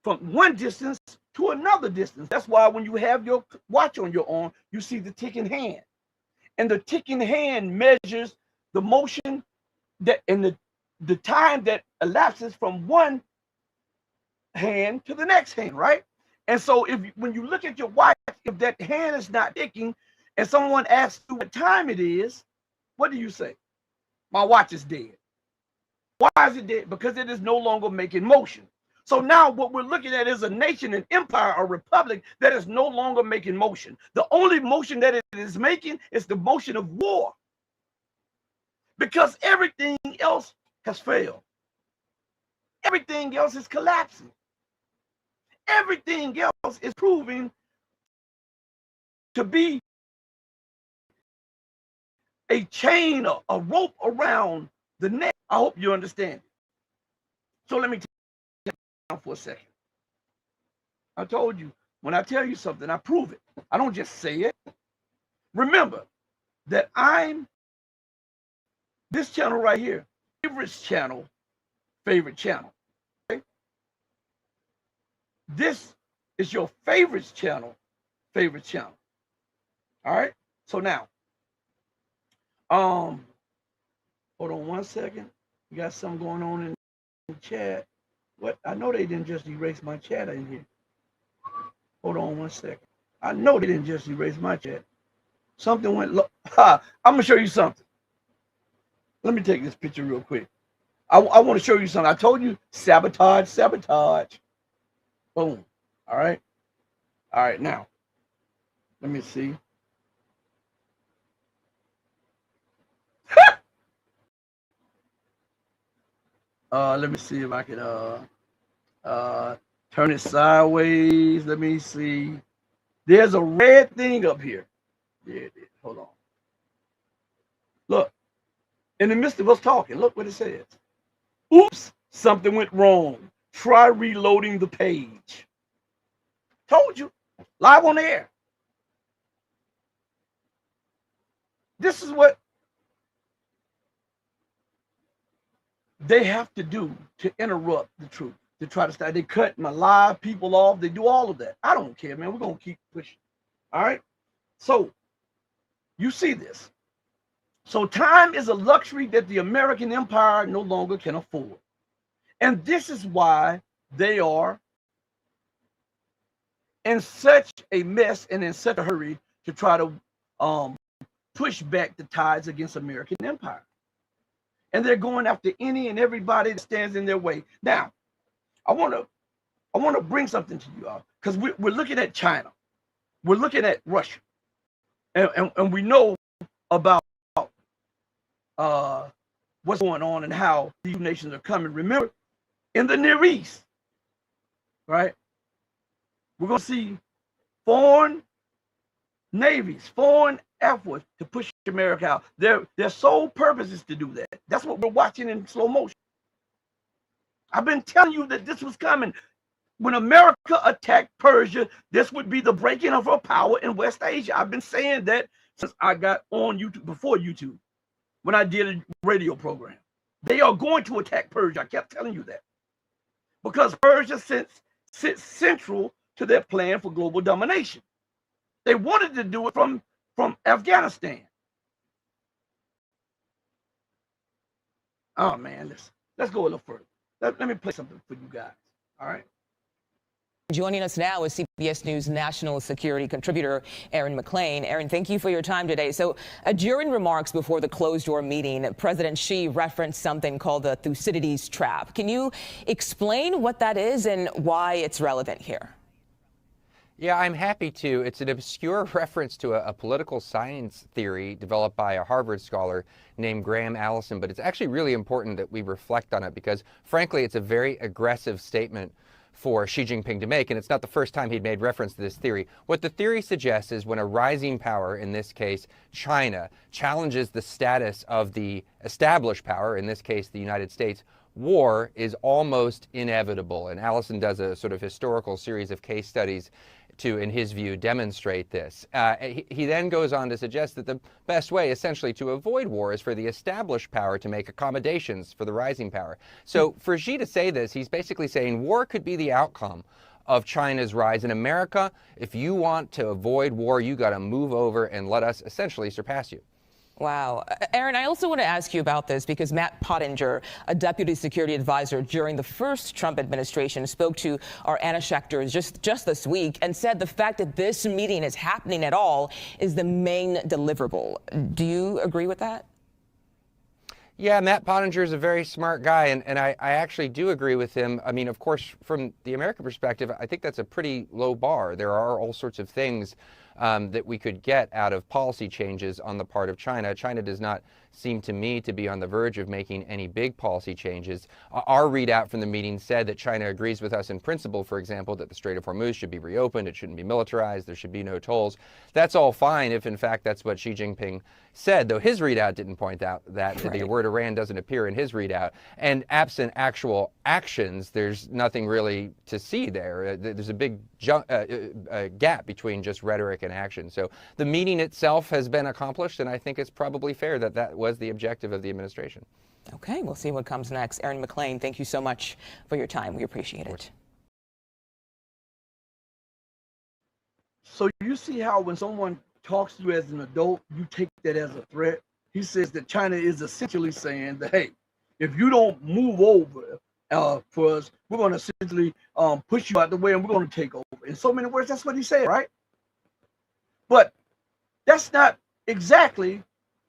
from one distance to another distance. That's why when you have your watch on your arm, you see the ticking hand. And the ticking hand measures the motion that and the time that elapses from one hand to the next hand, right? And so when you look at your watch, if that hand is not ticking and someone asks you what time it is, what do you say? My watch is dead. Why is it dead? Because it is no longer making motion. So now what we're looking at is a nation, an empire, a republic that is no longer making motion. The only motion that it is making is the motion of war. Because everything else has failed. Everything else is collapsing. Everything else is proving to be a chain, a rope around the neck. I hope you understand. So let me take it down for a second. I told you, when I tell you something, I prove it. I don't just say it. Remember that this channel right here, favorite channel. Okay? This is your favorite channel. All right. So now, hold on one second. We got something going on in the chat. What? I know they didn't just erase my chat in here. Hold on one second. I know they didn't just erase my chat. Something went low. I'm gonna show you something. Let me take this picture real quick. I want to show you something. I told you sabotage. Boom. All right. Now, let me see. Let me see if I can turn it sideways. Let me see. There's a red thing up here. There it is. Hold on. Look. In the midst of us talking, look what it says. Oops, something went wrong. Try reloading the page. Told you. Live on the air. This is what they have to do to interrupt the truth, to try to start. They cut my live people off. They do all of that. I don't care, man. We're going to keep pushing. All right? So, you see this. So time is a luxury that the American empire no longer can afford. And this is why they are in such a mess and in such a hurry to try to push back the tides against American empire. And they're going after any and everybody that stands in their way. Now, I want to bring something to you all, because we're looking at China. We're looking at Russia. And we know about what's going on and how these nations are coming. Remember, in the Near East, right? We're going to see foreign navies, foreign efforts to push America out. Their sole purpose is to do that. That's what we're watching in slow motion. I've been telling you that this was coming. When America attacked Persia, this would be the breaking of her power in West Asia. I've been saying that since I got on YouTube, before YouTube, when I did a radio program. They are going to attack Persia. I kept telling you that. Because Persia sits central to their plan for global domination. They wanted to do it from Afghanistan. Oh man, let's go a little further. Let me play something for you guys. All right. Joining us now is CBS News national security contributor Aaron McClain. Aaron, thank you for your time today. So during remarks before the closed-door meeting, President Xi referenced something called the Thucydides Trap. Can you explain what that is and why it's relevant here? Yeah, I'm happy to. It's an obscure reference to a political science theory developed by a Harvard scholar named Graham Allison, but it's actually really important that we reflect on it because, frankly, it's a very aggressive statement for Xi Jinping to make, and it's not the first time he'd made reference to this theory. What the theory suggests is when a rising power, in this case China, challenges the status of the established power, in this case the United States, war is almost inevitable. And Allison does a sort of historical series of case studies to, in his view, demonstrate this. He then goes on to suggest that the best way, essentially, to avoid war is for the established power to make accommodations for the rising power. So for Xi to say this, he's basically saying war could be the outcome of China's rise in America. If you want to avoid war, you got to move over and let us essentially surpass you. Wow. Aaron, I also want to ask you about this because Matt Pottinger, a deputy security advisor during the first Trump administration, spoke to our Anna Schechter just this week and said the fact that this meeting is happening at all is the main deliverable. Do you agree with that? Yeah, Matt Pottinger is a very smart guy, and I actually do agree with him. I mean, of course, from the American perspective, I think that's a pretty low bar. There are all sorts of things that we could get out of policy changes on the part of China. China does not seem to me to be on the verge of making any big policy changes. Our readout from the meeting said that China agrees with us in principle, for example, that the Strait of Hormuz should be reopened, it shouldn't be militarized, there should be no tolls. That's all fine if, in fact, that's what Xi Jinping said, though his readout didn't point out that right. The word Iran doesn't appear in his readout. And absent actual actions, there's nothing really to see there. There's a big gap between just rhetoric and action. So the meeting itself has been accomplished, and I think it's probably fair that that was the objective of the administration. Okay, we'll see what comes next. Aaron McClain, thank you so much for your time. We appreciate it. So you see how when someone talks to you as an adult, you take that as a threat? He says that China is essentially saying that, hey, if you don't move over for us, we're going to essentially push you out the way and we're going to take over. In so many words, that's what he said, right? But that's not exactly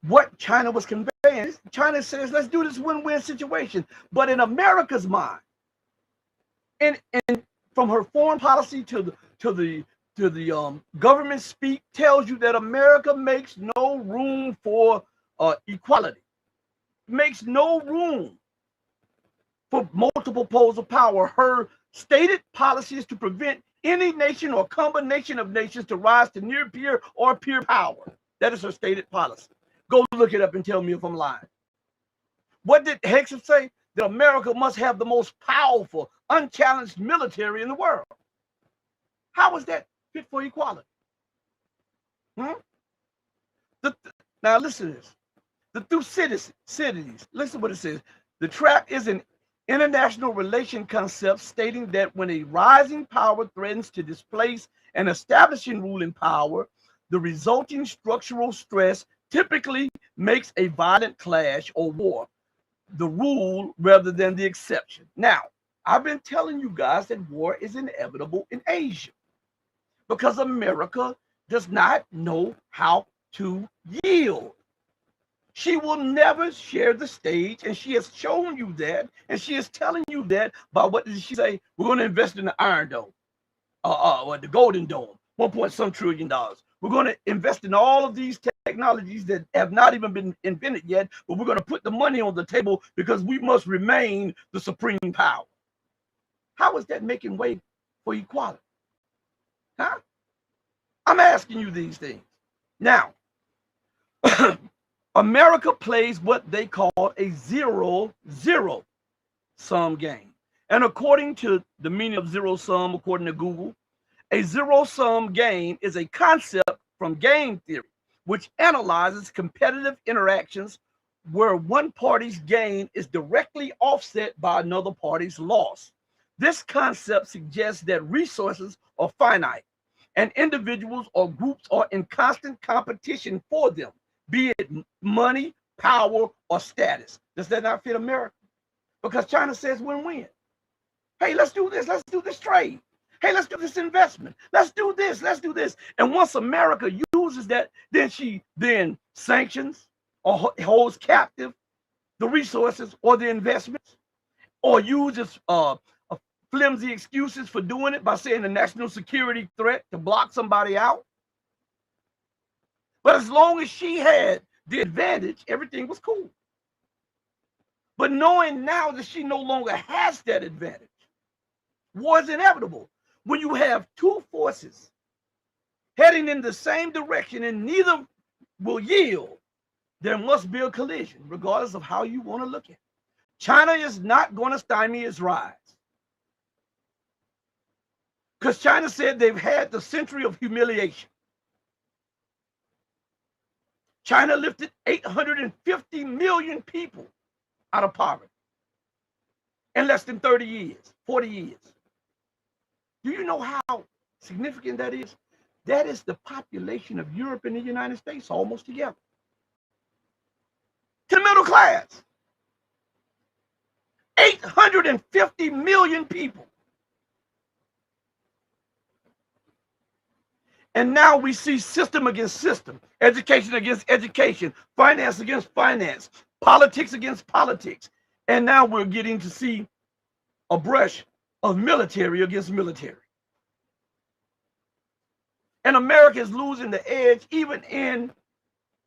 what China was conveying. China says, let's do this win-win situation. But in America's mind, and from her foreign policy to the government speak, tells you that America makes no room for equality, makes no room for multiple poles of power. Her stated policy is to prevent any nation or combination of nations to rise to near peer or peer power. That is her stated policy. Go look it up and tell me if I'm lying. What did Hexam say? That America must have the most powerful, unchallenged military in the world. How is that fit for equality? Now listen to this. The Thucydides, listen what it says. The trap is an international relation concept stating that when a rising power threatens to displace an establishing ruling power, the resulting structural stress typically makes a violent clash or war the rule rather than the exception. Now, I've been telling you guys that war is inevitable in Asia because America does not know how to yield. She will never share the stage, and she has shown you that, and she is telling you that by what did she say? We're going to invest in the Iron Dome, or the Golden Dome, $1.some trillion. We're going to invest in all of these technologies that have not even been invented yet, but we're going to put the money on the table because we must remain the supreme power. How is that making way for equality? Huh? I'm asking you these things. Now, America plays what they call a zero-sum game. And according to the meaning of zero sum, according to Google, a zero sum game is a concept from game theory, which analyzes competitive interactions where one party's gain is directly offset by another party's loss. This concept suggests that resources are finite and individuals or groups are in constant competition for them, be it money, power, or status. Does that not fit America? Because China says win-win. Hey, let's do this. Let's do this trade. Hey, let's do this investment. Let's do this. Let's do this. And once America uses that, then she then sanctions or holds captive the resources or the investments, or uses flimsy excuses for doing it by saying the national security threat to block somebody out. But as long as she had the advantage, everything was cool. But knowing now that she no longer has that advantage, war is inevitable. When you have two forces heading in the same direction and neither will yield, there must be a collision, regardless of how you want to look at it. China is not going to stymie its rise. Because China said they've had the century of humiliation. China lifted 850 million people out of poverty in less than 30 years, 40 years. Do you know how significant that is? That is the population of Europe and the United States almost together. To the middle class. 850 million people. And now we see system against system, education against education, finance against finance, politics against politics. And now we're getting to see a brush of military against military. And America is losing the edge even in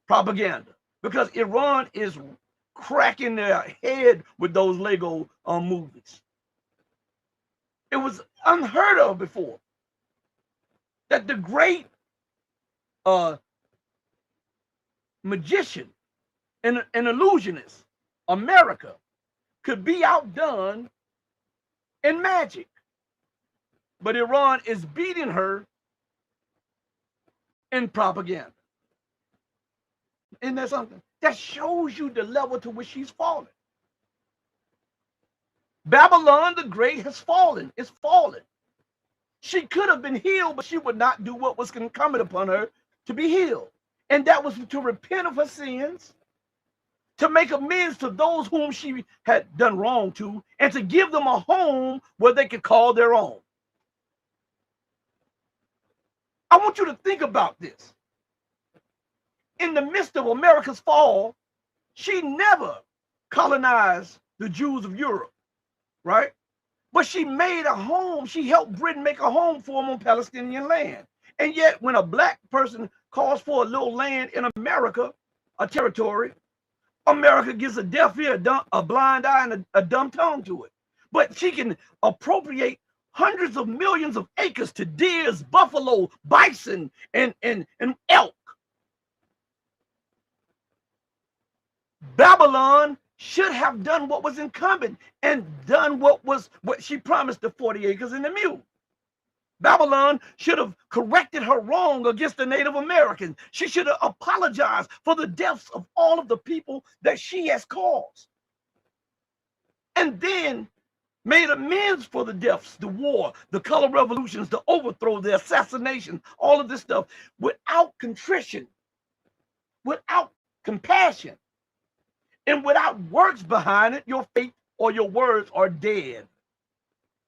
propaganda because Iran is cracking their head with those Lego movies. It was unheard of before that the great magician and illusionist, America, could be outdone in magic. But Iran is beating her in propaganda. Isn't that something? That shows you the level to which she's fallen. Babylon the Great has fallen. It's fallen. She could have been healed, but she would not do what was incumbent upon her to be healed. And that was to repent of her sins, to make amends to those whom she had done wrong to, and to give them a home where they could call their own. I want you to think about this. In the midst of America's fall, she never colonized the Jews of Europe, right? But she made a home. She helped Britain make a home for them on Palestinian land. And yet, when a black person calls for a little land in America, a territory, America gives a deaf ear, a blind eye, and a dumb tongue to it. But she can appropriate hundreds of millions of acres to deers, buffalo, bison, and elk. Babylon should have done what was incumbent and done what she promised, the 40 acres and the mule. Babylon should have corrected her wrong against the Native Americans. She should have apologized for the deaths of all of the people that she has caused. And then made amends for the deaths, the war, the color revolutions, the overthrow, the assassination, all of this stuff without contrition, without compassion, and without works behind it. Your faith or your words are dead,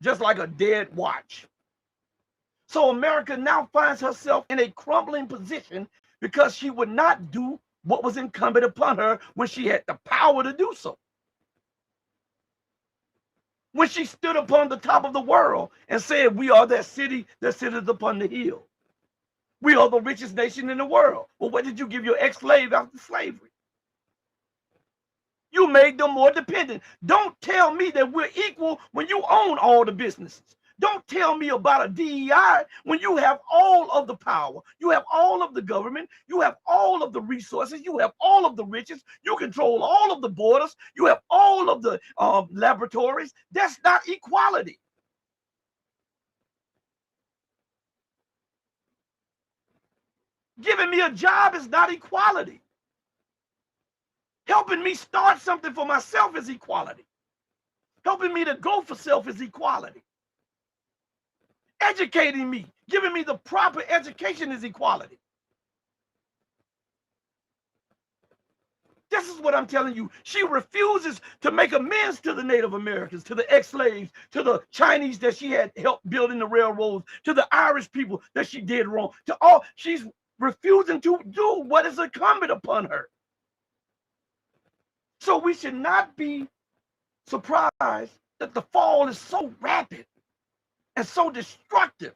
just like a dead watch. So America now finds herself in a crumbling position because she would not do what was incumbent upon her when she had the power to do so. When she stood upon the top of the world and said, we are that city that sitteth upon the hill. We are the richest nation in the world. Well, what did you give your ex-slave after slavery? You made them more dependent. Don't tell me that we're equal when you own all the businesses. Don't tell me about a DEI when you have all of the power, you have all of the government, you have all of the resources, you have all of the riches, you control all of the borders, you have all of the laboratories. That's not equality. Giving me a job is not equality. Helping me start something for myself is equality. Helping me to go for self is equality. Educating me, giving me the proper education is equality. This is what I'm telling you. She refuses to make amends to the Native Americans, to the ex-slaves, to the Chinese that she had helped building the railroads, to the Irish people that she did wrong, to all. She's refusing to do what is incumbent upon her. So we should not be surprised that the fall is so rapid and so destructive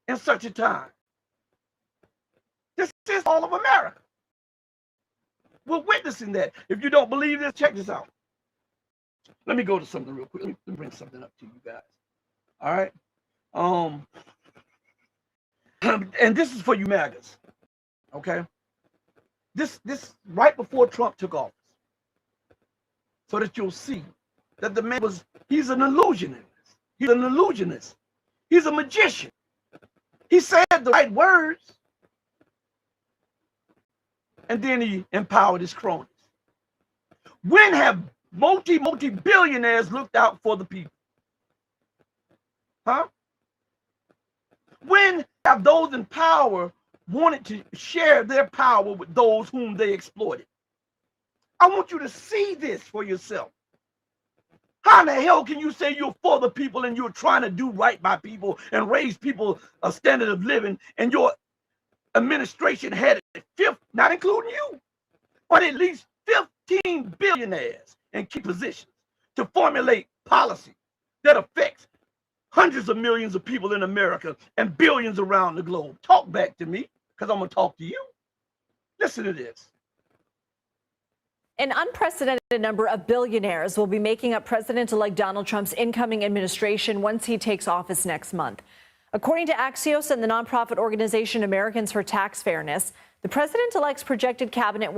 in such a time. This is all of America. We're witnessing that. If you don't believe this, check this out. Let me go to something real quick. Let me bring something up to you guys. All right. And this is for you MAGAs. Okay. This right before Trump took office, so that you'll see that the man he's an illusionist. He's an illusionist. He's a magician. He said the right words, and then he empowered his cronies. When have multi-billionaires looked out for the people? Huh? When have those in power wanted to share their power with those whom they exploited? I want you to see this for yourself. How in the hell can you say you're for the people and you're trying to do right by people and raise people a standard of living, and your administration had not including you, but at least 15 billionaires in key positions to formulate policy that affects hundreds of millions of people in America and billions around the globe? Talk back to me, because I'm going to talk to you. Listen to this. An unprecedented number of billionaires will be making up President-elect Donald Trump's incoming administration once he takes office next month. According to Axios and the nonprofit organization Americans for Tax Fairness, the president-elect's projected cabinet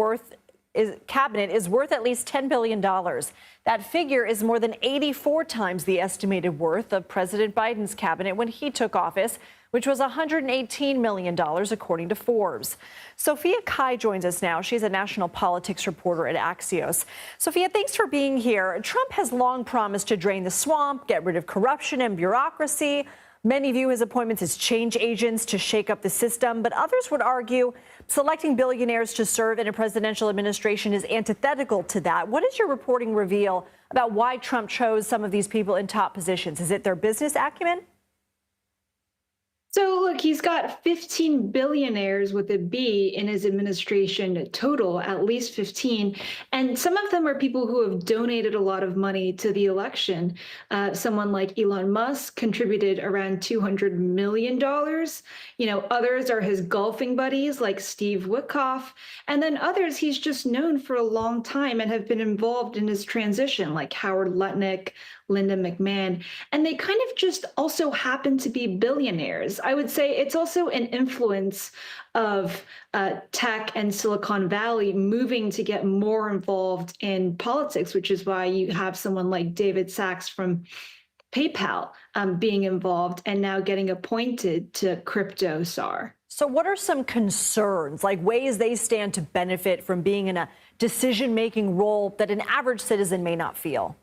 is worth at least $10 billion. That figure is more than 84 times the estimated worth of President Biden's cabinet when he took office, which was $118 million, according to Forbes. Sophia Kai joins us now. She's a national politics reporter at Axios. Sophia, thanks for being here. Trump has long promised to drain the swamp, get rid of corruption and bureaucracy. Many view his appointments as change agents to shake up the system, but others would argue selecting billionaires to serve in a presidential administration is antithetical to that. What does your reporting reveal about why Trump chose some of these people in top positions? Is it their business acumen? So look, he's got 15 billionaires with a B in his administration total, at least 15. And some of them are people who have donated a lot of money to the election. Someone like Elon Musk contributed around $200 million. You know, others are his golfing buddies like Steve Witkoff. And then others he's just known for a long time and have been involved in his transition, like Howard Lutnick, Linda McMahon, and they kind of just also happen to be billionaires. I would say it's also an influence of tech and Silicon Valley moving to get more involved in politics, which is why you have someone like David Sachs from PayPal being involved and now getting appointed to crypto czar. So what are some concerns, like ways they stand to benefit from being in a decision-making role that an average citizen may not feel?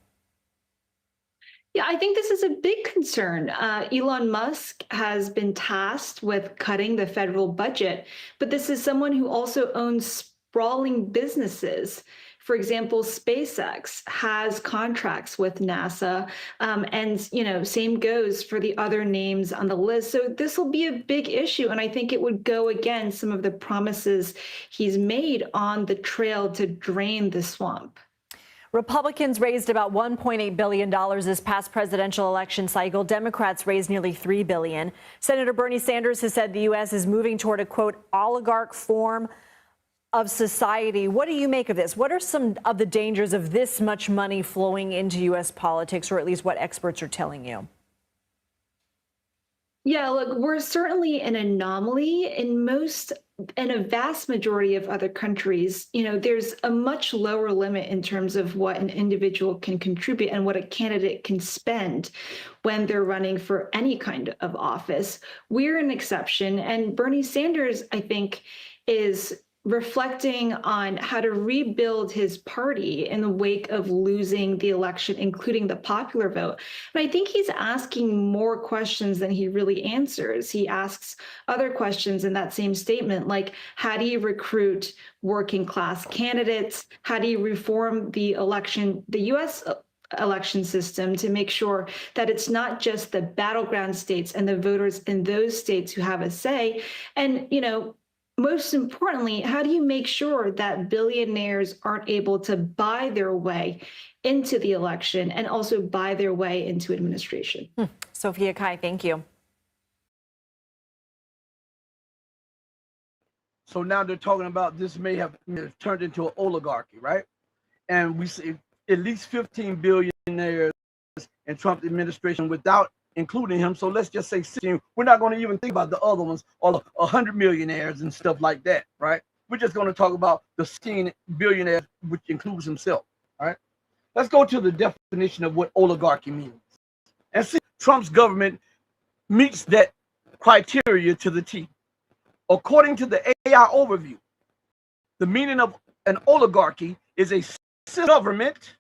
Yeah, I think this is a big concern. Elon Musk has been tasked with cutting the federal budget, but this is someone who also owns sprawling businesses. For example, SpaceX has contracts with NASA, and same goes for the other names on the list. So this will be a big issue, and I think it would go against some of the promises he's made on the trail to drain the swamp. Republicans raised about $1.8 billion this past presidential election cycle. Democrats raised nearly $3 billion. Senator Bernie Sanders has said the U.S. is moving toward a, quote, oligarch form of society. What do you make of this? What are some of the dangers of this much money flowing into U.S. politics, or at least what experts are telling you? Yeah, look, we're certainly an anomaly in a vast majority of other countries. There's a much lower limit in terms of what an individual can contribute and what a candidate can spend when they're running for any kind of office. We're an exception, and Bernie Sanders, I think, is reflecting on how to rebuild his party in the wake of losing the election, including the popular vote. But I think he's asking more questions than he really answers. He asks other questions in that same statement, like, how do you recruit working class candidates? How do you reform the U.S. election system to make sure that it's not just the battleground states and the voters in those states who have a say? And, most importantly, how do you make sure that billionaires aren't able to buy their way into the election and also buy their way into administration? Sophia Kai, thank you. So now they're talking about this may have turned into an oligarchy, right? And we see at least 15 billionaires in Trump administration without including him. So let's just say 16. We're not going to even think about the other ones, or 100 millionaires and stuff like that, right? We're just going to talk about the 16 billionaires, which includes himself, all right? Let's go to the definition of what oligarchy means. And see, Trump's government meets that criteria to the T. According to the AI overview, the meaning of an oligarchy is a government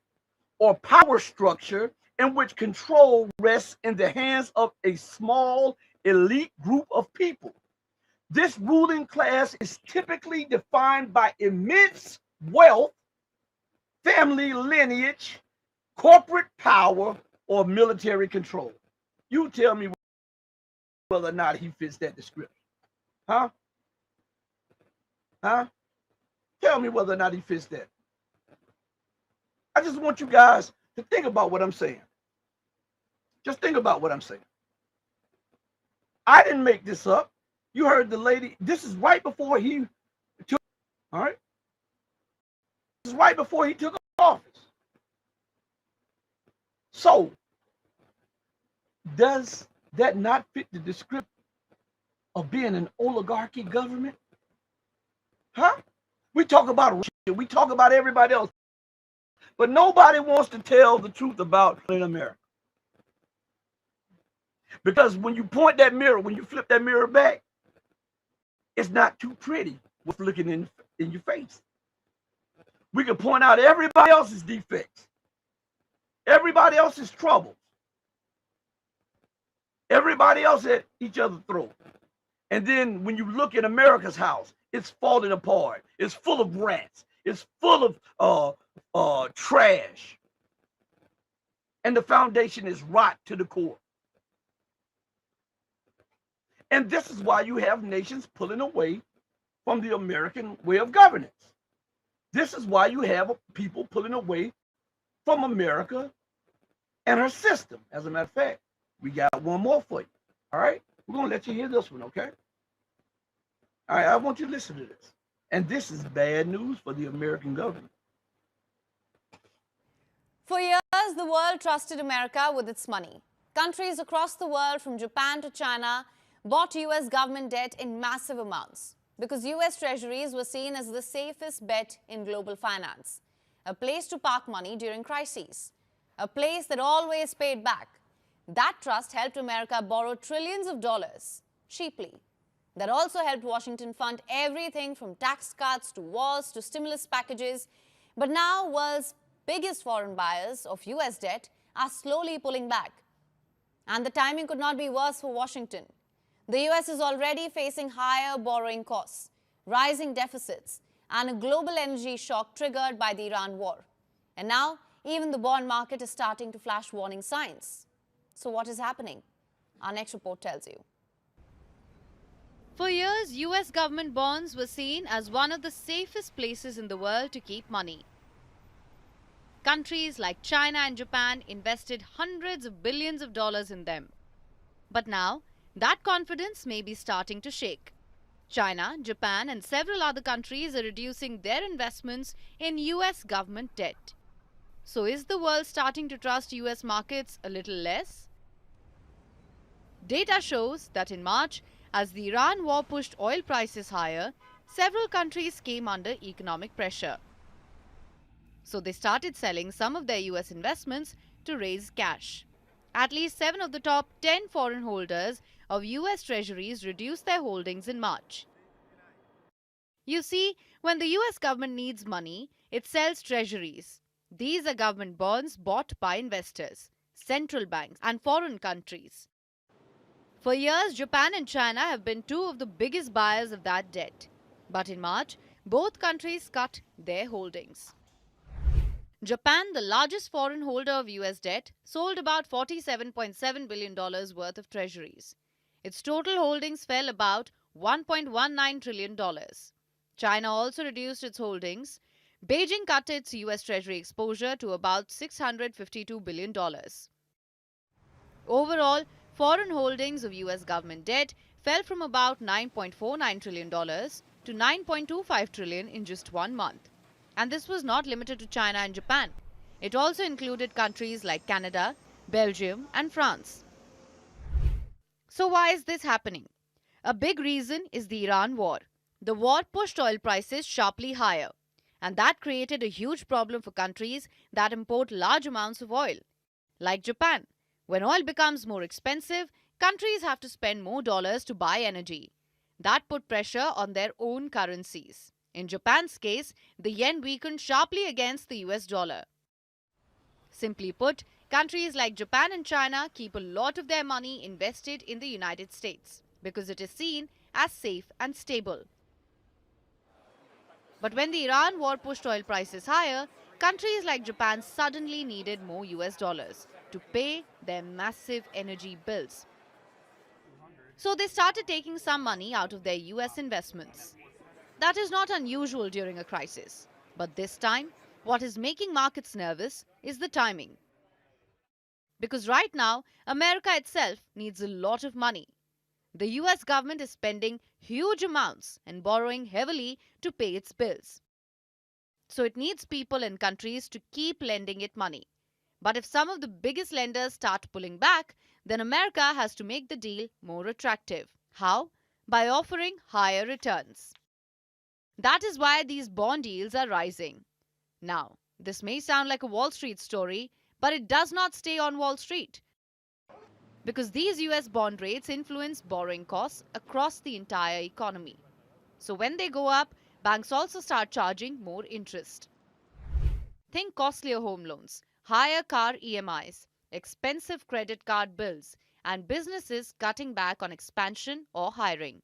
or power structure in which control rests in the hands of a small elite group of people. This ruling class is typically defined by immense wealth, family lineage, corporate power, or military control. You tell me whether or not he fits that description. Huh? Tell me whether or not he fits that. I just want you guys to think about what I'm saying. Just think about what I'm saying. I didn't make this up. You heard the lady. This is right before he took, all right? This is right before he took office. So, does that not fit the description of being an oligarchy government? Huh? We talk about Russia, we talk about everybody else, but nobody wants to tell the truth about in America. Because when you point that mirror, when you flip that mirror back, it's not too pretty with looking in your face. We can point out everybody else's defects, everybody else's troubles, everybody else at each other's throat. And then when you look at America's house, it's falling apart. It's full of rats. It's full of trash. And the foundation is rot to the core. And this is why you have nations pulling away from the American way of governance. This is why you have people pulling away from America and her system. As a matter of fact, we got one more for you. All right? We're going to let you hear this one, okay? All right, I want you to listen to this. And this is bad news for the American government. For years, the world trusted America with its money. Countries across the world, from Japan to China, bought U.S. government debt in massive amounts because U.S. treasuries were seen as the safest bet in global finance, a place to park money during crises, a place that always paid back. That trust helped America borrow trillions of dollars cheaply. That also helped Washington fund everything from tax cuts to wars to stimulus packages. But now, world's biggest foreign buyers of U.S. debt are slowly pulling back. And the timing could not be worse for Washington. The U.S. is already facing higher borrowing costs, rising deficits, and a global energy shock triggered by the Iran war. And now, even the bond market is starting to flash warning signs. So what is happening? Our next report tells you. For years, U.S. government bonds were seen as one of the safest places in the world to keep money. Countries like China and Japan invested hundreds of billions of dollars in them. But now, that confidence may be starting to shake. China, Japan, and several other countries are reducing their investments in US government debt. So is the world starting to trust US markets a little less? Data shows that in March, as the Iran war pushed oil prices higher, several countries came under economic pressure. So they started selling some of their US investments to raise cash. At least 7 of the top 10 foreign holders of US treasuries reduced their holdings in March. You see, when the US government needs money, it sells treasuries. These are government bonds bought by investors, central banks, and foreign countries. For years, Japan and China have been two of the biggest buyers of that debt. But in March, both countries cut their holdings. Japan, the largest foreign holder of US debt, sold about $47.7 billion worth of treasuries. Its total holdings fell about $1.19 trillion. China also reduced its holdings. Beijing cut its US Treasury exposure to about $652 billion. Overall, foreign holdings of US government debt fell from about $9.49 trillion to $9.25 trillion in just 1 month. And this was not limited to China and Japan. It also included countries like Canada, Belgium, and France. So why is this happening? A big reason is the Iran war. The war pushed oil prices sharply higher, and that created a huge problem for countries that import large amounts of oil, like Japan. When oil becomes more expensive, countries have to spend more dollars to buy energy. That put pressure on their own currencies. In Japan's case, the yen weakened sharply against the US dollar. Simply put, countries like Japan and China keep a lot of their money invested in the United States because it is seen as safe and stable. But when the Iran war pushed oil prices higher, countries like Japan suddenly needed more US dollars to pay their massive energy bills. So they started taking some money out of their US investments. That is not unusual during a crisis. But this time, what is making markets nervous is the timing. Because right now, America itself needs a lot of money. The US government is spending huge amounts and borrowing heavily to pay its bills. So it needs people and countries to keep lending it money. But if some of the biggest lenders start pulling back, then America has to make the deal more attractive. How? By offering higher returns. That is why these bond yields are rising. Now, this may sound like a Wall Street story, but it does not stay on Wall Street. Because these US bond rates influence borrowing costs across the entire economy. So when they go up, banks also start charging more interest. Think costlier home loans, higher car EMIs, expensive credit card bills, and businesses cutting back on expansion or hiring.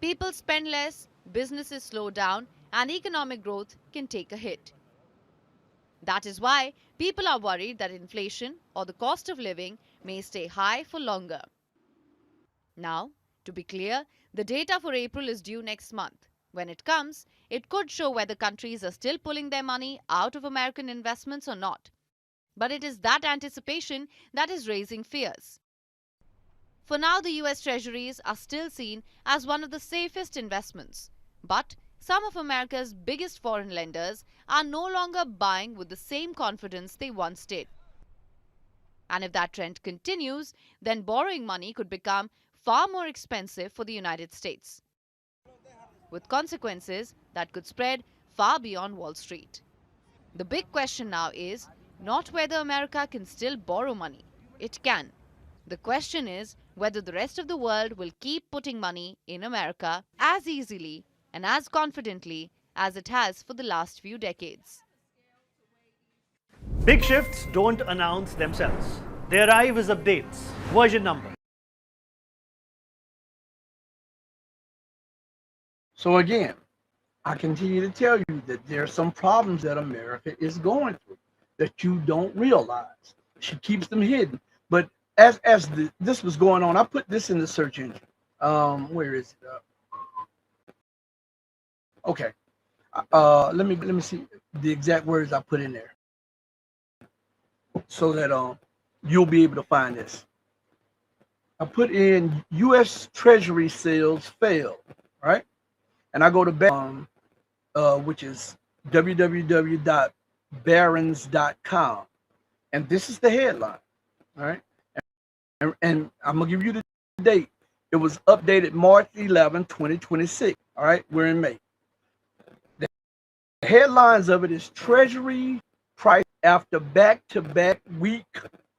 People spend less, businesses slow down, and economic growth can take a hit. That is why people are worried that inflation or the cost of living may stay high for longer. Now, to be clear, the data for April is due next month. When it comes, it could show whether countries are still pulling their money out of American investments or not. But it is that anticipation that is raising fears. For now, the US Treasuries are still seen as one of the safest investments. But some of America's biggest foreign lenders are no longer buying with the same confidence they once did. And if that trend continues, then borrowing money could become far more expensive for the United States, with consequences that could spread far beyond Wall Street. The big question now is not whether America can still borrow money. It can. The question is whether the rest of the world will keep putting money in America as easily and as confidently as it has for the last few decades. Big shifts don't announce themselves. They arrive as updates, version number. So again, I continue to tell you that there are some problems that America is going through that you don't realize. She keeps them hidden. But as this was going on, I put this in the search engine. Where is it? Okay. Let me see the exact words I put in there, so that you'll be able to find this. I put in U.S. Treasury sales fail, right? And I go to which is www.barons.com, and this is the headline, all right? And I'm gonna give you the date. It was updated March 11, 2026. All right, we're in May. The headlines of it is Treasury price after back-to-back week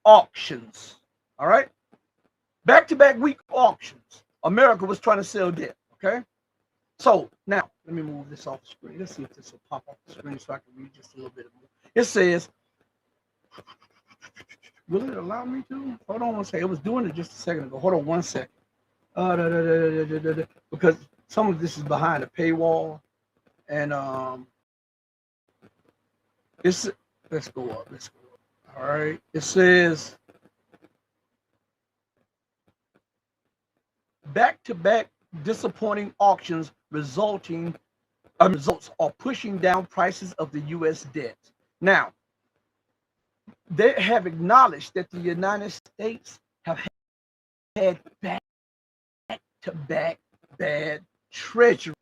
auctions. All right, back-to-back week auctions. America was trying to sell debt. Okay, so now let me move this off the screen. Let's see if this will pop off the screen so I can read just a little bit more. It says, will it allow me to? Hold on one second. It was doing it just a second ago. Hold on one second. Because some of this is behind a paywall, and let's go up. All right. It says back-to-back disappointing auctions results are pushing down prices of the U.S. debt. Now, they have acknowledged that the United States have had back-to-back bad treasury.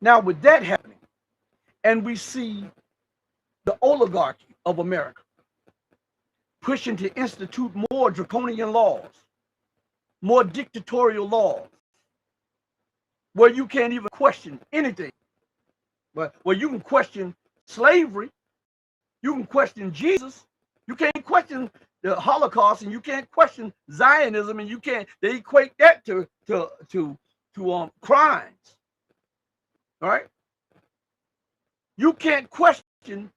Now, with that happening, and we see the oligarchy of America pushing to institute more draconian laws, more dictatorial laws, where you can't even question anything, but where you can question slavery, you can question Jesus, you can't question the Holocaust, and you can't question Zionism, and they equate that to crimes. All right, you can't question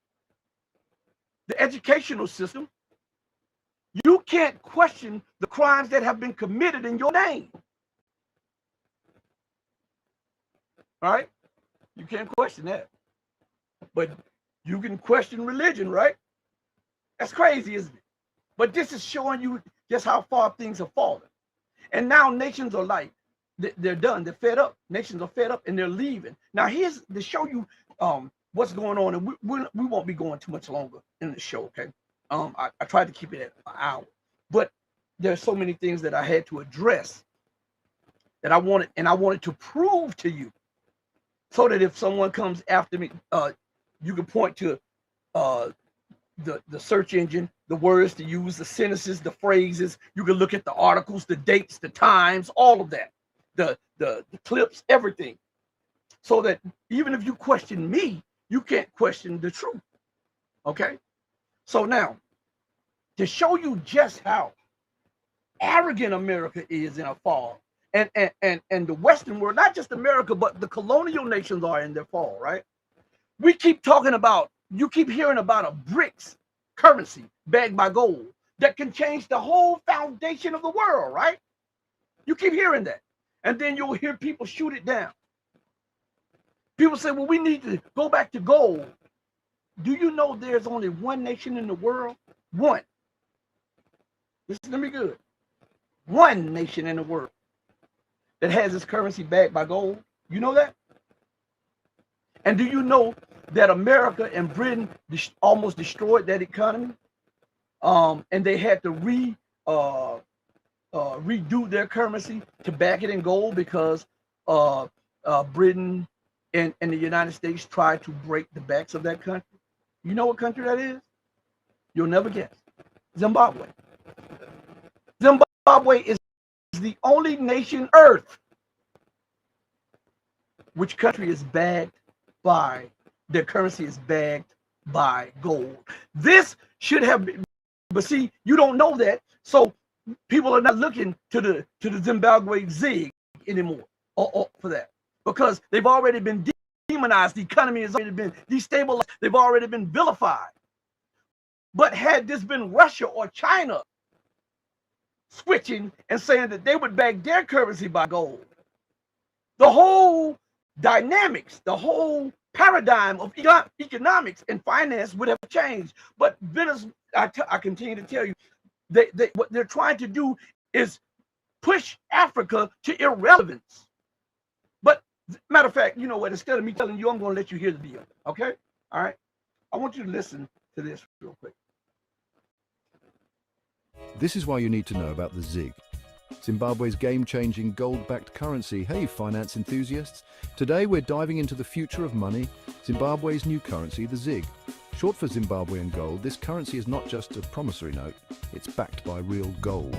the educational system. You can't question the crimes that have been committed in your name. All right, you can't question that, but you can question religion, right? That's crazy, isn't it? But this is showing you just how far things have fallen. And now nations are like, they're done. They're fed up. Nations are fed up and they're leaving. Now here's to show you what's going on. And we won't be going too much longer in the show, okay? I tried to keep it at an hour. But there's so many things that I had to address that I wanted to prove to you, so that if someone comes after me, you can point to the search engine, the words to use, the sentences, the phrases. You can look at the articles, the dates, the times, all of that, the clips, everything, so that even if you question me, you can't question the truth. Okay? So now, to show you just how arrogant America is in a fall, and the Western world, not just America, but the colonial nations are in their fall, right? We keep talking about, you keep hearing about a BRICS currency backed by gold that can change the whole foundation of the world, right? You keep hearing that. And then you'll hear people shoot it down. People say, well, we need to go back to gold. Do you know there's only one nation in the world? One. Listen to me good. One nation in the world that has its currency backed by gold. You know that? And do you know that America and Britain almost destroyed that economy? And they had to redo their currency to back it in gold because Britain and the United States tried to break the backs of that country. You know what country that is? You'll never guess. Zimbabwe. Zimbabwe is the only nation on earth which country is backed by, their currency is backed by gold. This should have been, but see, you don't know that, so people are not looking to the Zimbabwe zig anymore or for that, because they've already been demonized. The economy has already been destabilized. They've already been vilified. But had this been Russia or China switching and saying that they would back their currency by gold, the whole dynamics, the whole paradigm of economics and finance would have changed. But I continue to tell you, what they're trying to do is push Africa to irrelevance. But matter of fact, you know what? Instead of me telling you, I'm going to let you hear the deal. Okay? All right? I want you to listen to this real quick. This is why you need to know about the ZIG. Zimbabwe's game-changing gold-backed currency. Hey, finance enthusiasts! Today we're diving into the future of money, Zimbabwe's new currency, the ZiG. Short for Zimbabwean gold, this currency is not just a promissory note, it's backed by real gold.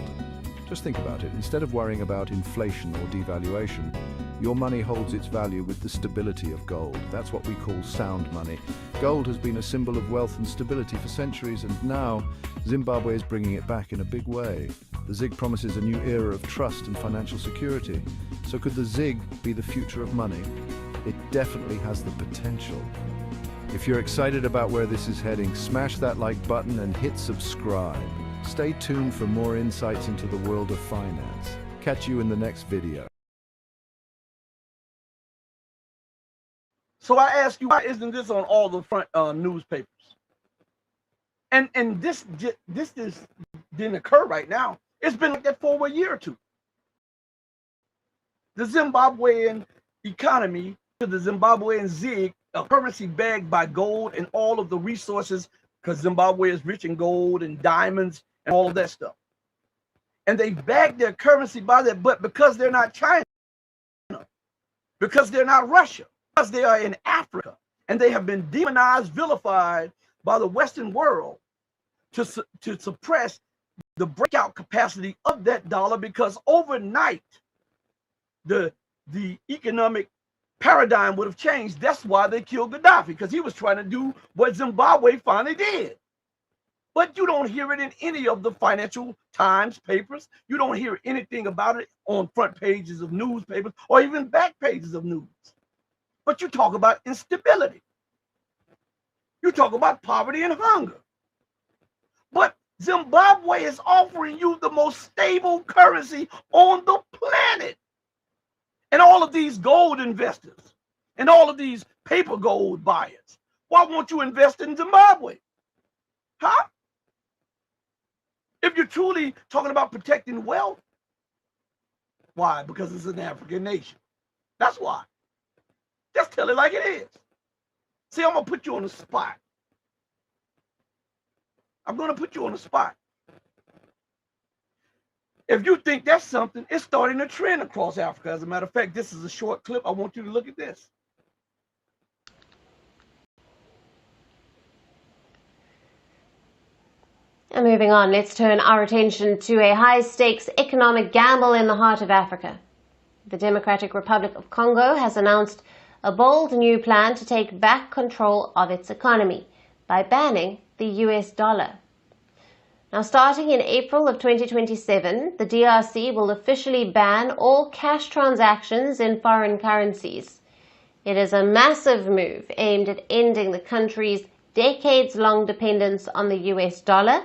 Just think about it. Instead of worrying about inflation or devaluation, your money holds its value with the stability of gold. That's what we call sound money. Gold has been a symbol of wealth and stability for centuries, and now Zimbabwe is bringing it back in a big way. The ZiG promises a new era of trust and financial security. So could the ZiG be the future of money? It definitely has the potential. If you're excited about where this is heading, smash that like button and hit subscribe. Stay tuned for more insights into the world of finance. Catch you in the next video. So I ask you, why isn't this on all the front newspapers? And this didn't occur right now. It's been like that for a year or two. The Zimbabwean economy, to the Zimbabwean ZiG, a currency backed by gold and all of the resources, because Zimbabwe is rich in gold and diamonds and all of that stuff. And they back their currency by that, but because they're not China, because they're not Russia, because they are in Africa, and they have been demonized, vilified by the Western world to suppress the breakout capacity of that dollar, because overnight the economic paradigm would have changed. That's why they killed Gaddafi, because he was trying to do what Zimbabwe finally did. But you don't hear it in any of the Financial Times papers. You don't hear anything about it on front pages of newspapers or even back pages of news. But you talk about instability. You talk about poverty and hunger. But Zimbabwe is offering you the most stable currency on the planet. And all of these gold investors and all of these paper gold buyers, why won't you invest in Zimbabwe? Huh? If you're truly talking about protecting wealth, why? Because it's an African nation. That's why. Just tell it like it is. See, I'm going to put you on the spot. I'm going to put you on the spot. If you think that's something, it's starting a trend across Africa. As a matter of fact, this is a short clip. I want you to look at this. And moving on, let's turn our attention to a high-stakes economic gamble in the heart of Africa. The Democratic Republic of Congo has announced a bold new plan to take back control of its economy by banning the US dollar. Now, starting in April of 2027, the DRC will officially ban all cash transactions in foreign currencies. It is a massive move aimed at ending the country's decades-long dependence on the US dollar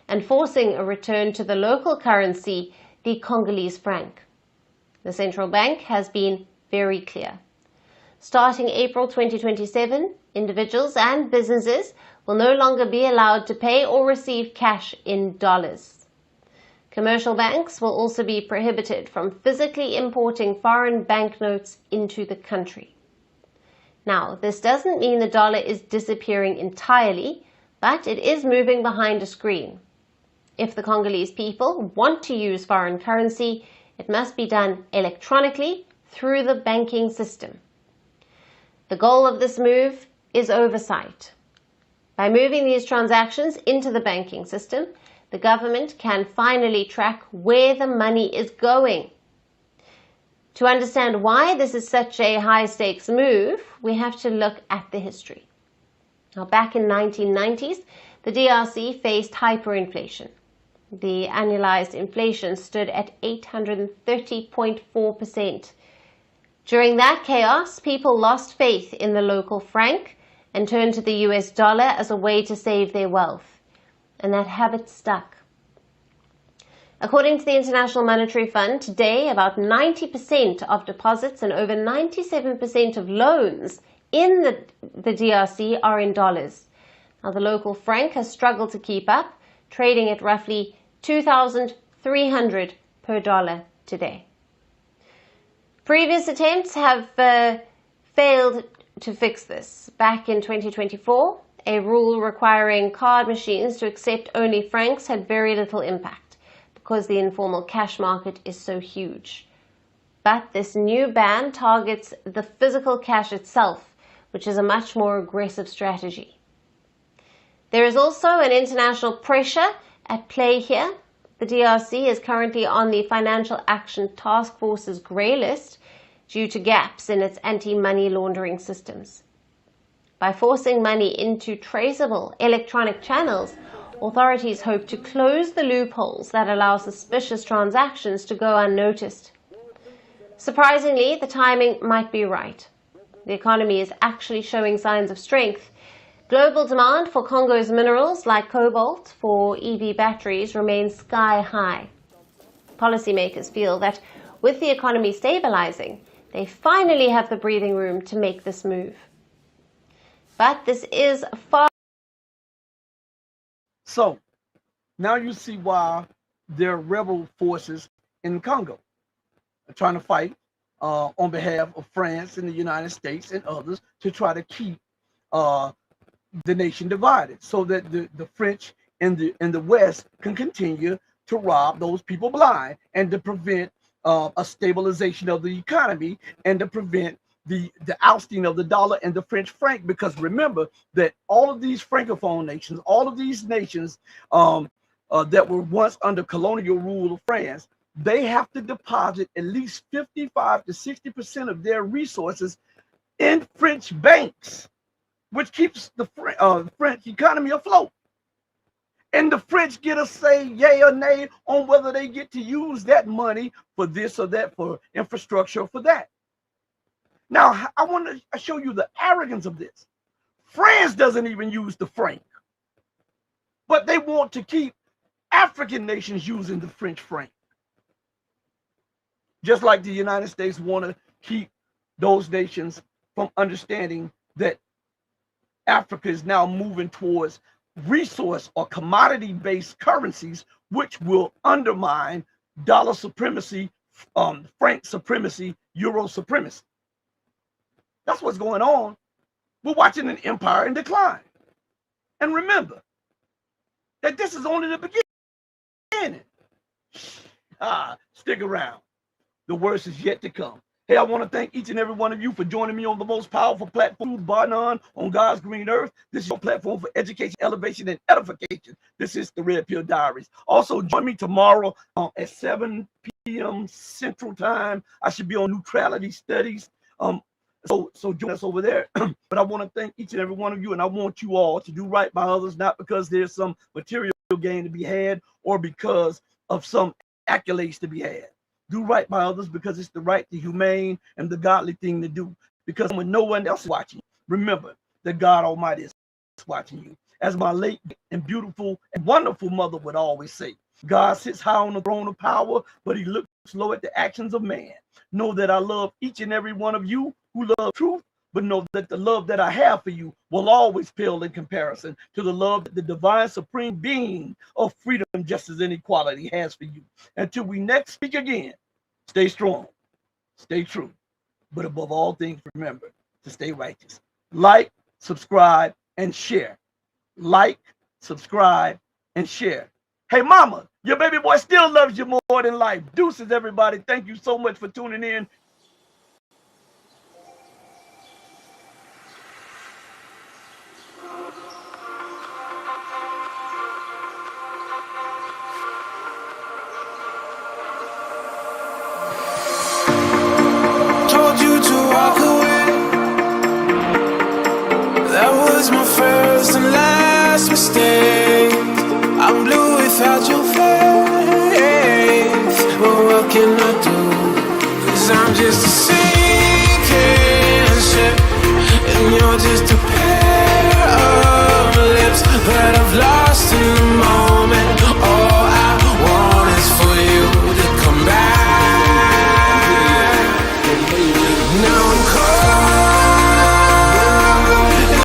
and forcing a return to the local currency, the Congolese franc. The central bank has been very clear. Starting April 2027, individuals and businesses will no longer be allowed to pay or receive cash in dollars. Commercial banks will also be prohibited from physically importing foreign banknotes into the country. Now, this doesn't mean the dollar is disappearing entirely, but it is moving behind a screen. If the Congolese people want to use foreign currency, it must be done electronically through the banking system. The goal of this move is oversight. By moving these transactions into the banking system, the government can finally track where the money is going. To understand why this is such a high-stakes move, we have to look at the history. Now, back in the 1990s, the DRC faced hyperinflation. The annualized inflation stood at 830.4%. During that chaos, people lost faith in the local franc and turned to the US dollar as a way to save their wealth. And that habit stuck. According to the International Monetary Fund, today about 90% of deposits and over 97% of loans in the DRC are in dollars. Now, the local franc has struggled to keep up, trading at roughly 2,300 per dollar today. Previous attempts have failed to fix this. Back in 2024, a rule requiring card machines to accept only francs had very little impact. The because the informal cash market is so huge. But this new ban targets the physical cash itself, which is a much more aggressive strategy. There is also an international pressure at play here. The DRC is currently on the Financial Action Task Force's grey list due to gaps in its anti-money laundering systems. By forcing money into traceable electronic channels, authorities hope to close the loopholes that allow suspicious transactions to go unnoticed. Surprisingly, the timing might be right. The economy is actually showing signs of strength. Global demand for Congo's minerals like cobalt for EV batteries remains sky high. Policymakers feel that with the economy stabilizing, they finally have the breathing room to make this move. But this is far. So now you see why there are rebel forces in Congo trying to fight on behalf of France and the United States and others to try to keep the nation divided, so that the French and the West can continue to rob those people blind, and to prevent a stabilization of the economy, and to prevent the ousting of the dollar and the French franc. Because remember that all of these francophone nations, all of these nations that were once under colonial rule of France, they have to deposit at least 55 to 60% of their resources in French banks, which keeps the French economy afloat. And the French get a say, yay or nay, on whether they get to use that money for this or that, for infrastructure or for that. Now, I want to show you the arrogance of this. France doesn't even use the franc, but they want to keep African nations using the French franc. Just like the United States want to keep those nations from understanding that Africa is now moving towards resource or commodity-based currencies, which will undermine dollar supremacy, franc supremacy, euro supremacy. That's what's going on. We're watching an empire in decline. And remember that this is only the beginning. Stick around. The worst is yet to come. Hey, I want to thank each and every one of you for joining me on the most powerful platform, bar none, on God's green earth. This is your platform for education, elevation, and edification. This is the Red Pill Diaries. Also, join me tomorrow at 7 p.m. Central Time. I should be on neutrality studies. So join us over there. But I want to thank each and every one of you, and I want you all to do right by others, not because there's some material gain to be had or because of some accolades to be had. Do right by others because it's the right, the humane, and the godly thing to do. Because when no one else is watching, remember that God Almighty is watching you. As my late and beautiful and wonderful mother would always say, God sits high on the throne of power, but he looks low at the actions of man. Know that I love each and every one of you who love truth, but know that the love that I have for you will always pale in comparison to the love that the divine supreme being of freedom, justice, and equality has for you. Until we next speak again, stay strong, stay true, but above all things, remember to stay righteous. Like, subscribe, and share. Like, subscribe, and share. Hey, mama, your baby boy still loves you more than life. Deuces, everybody. Thank you so much for tuning in. Told you to walk away. That was my first and last mistake. I'm blue without your face. But what can I do? 'Cause I'm just a sinking ship, and you're just a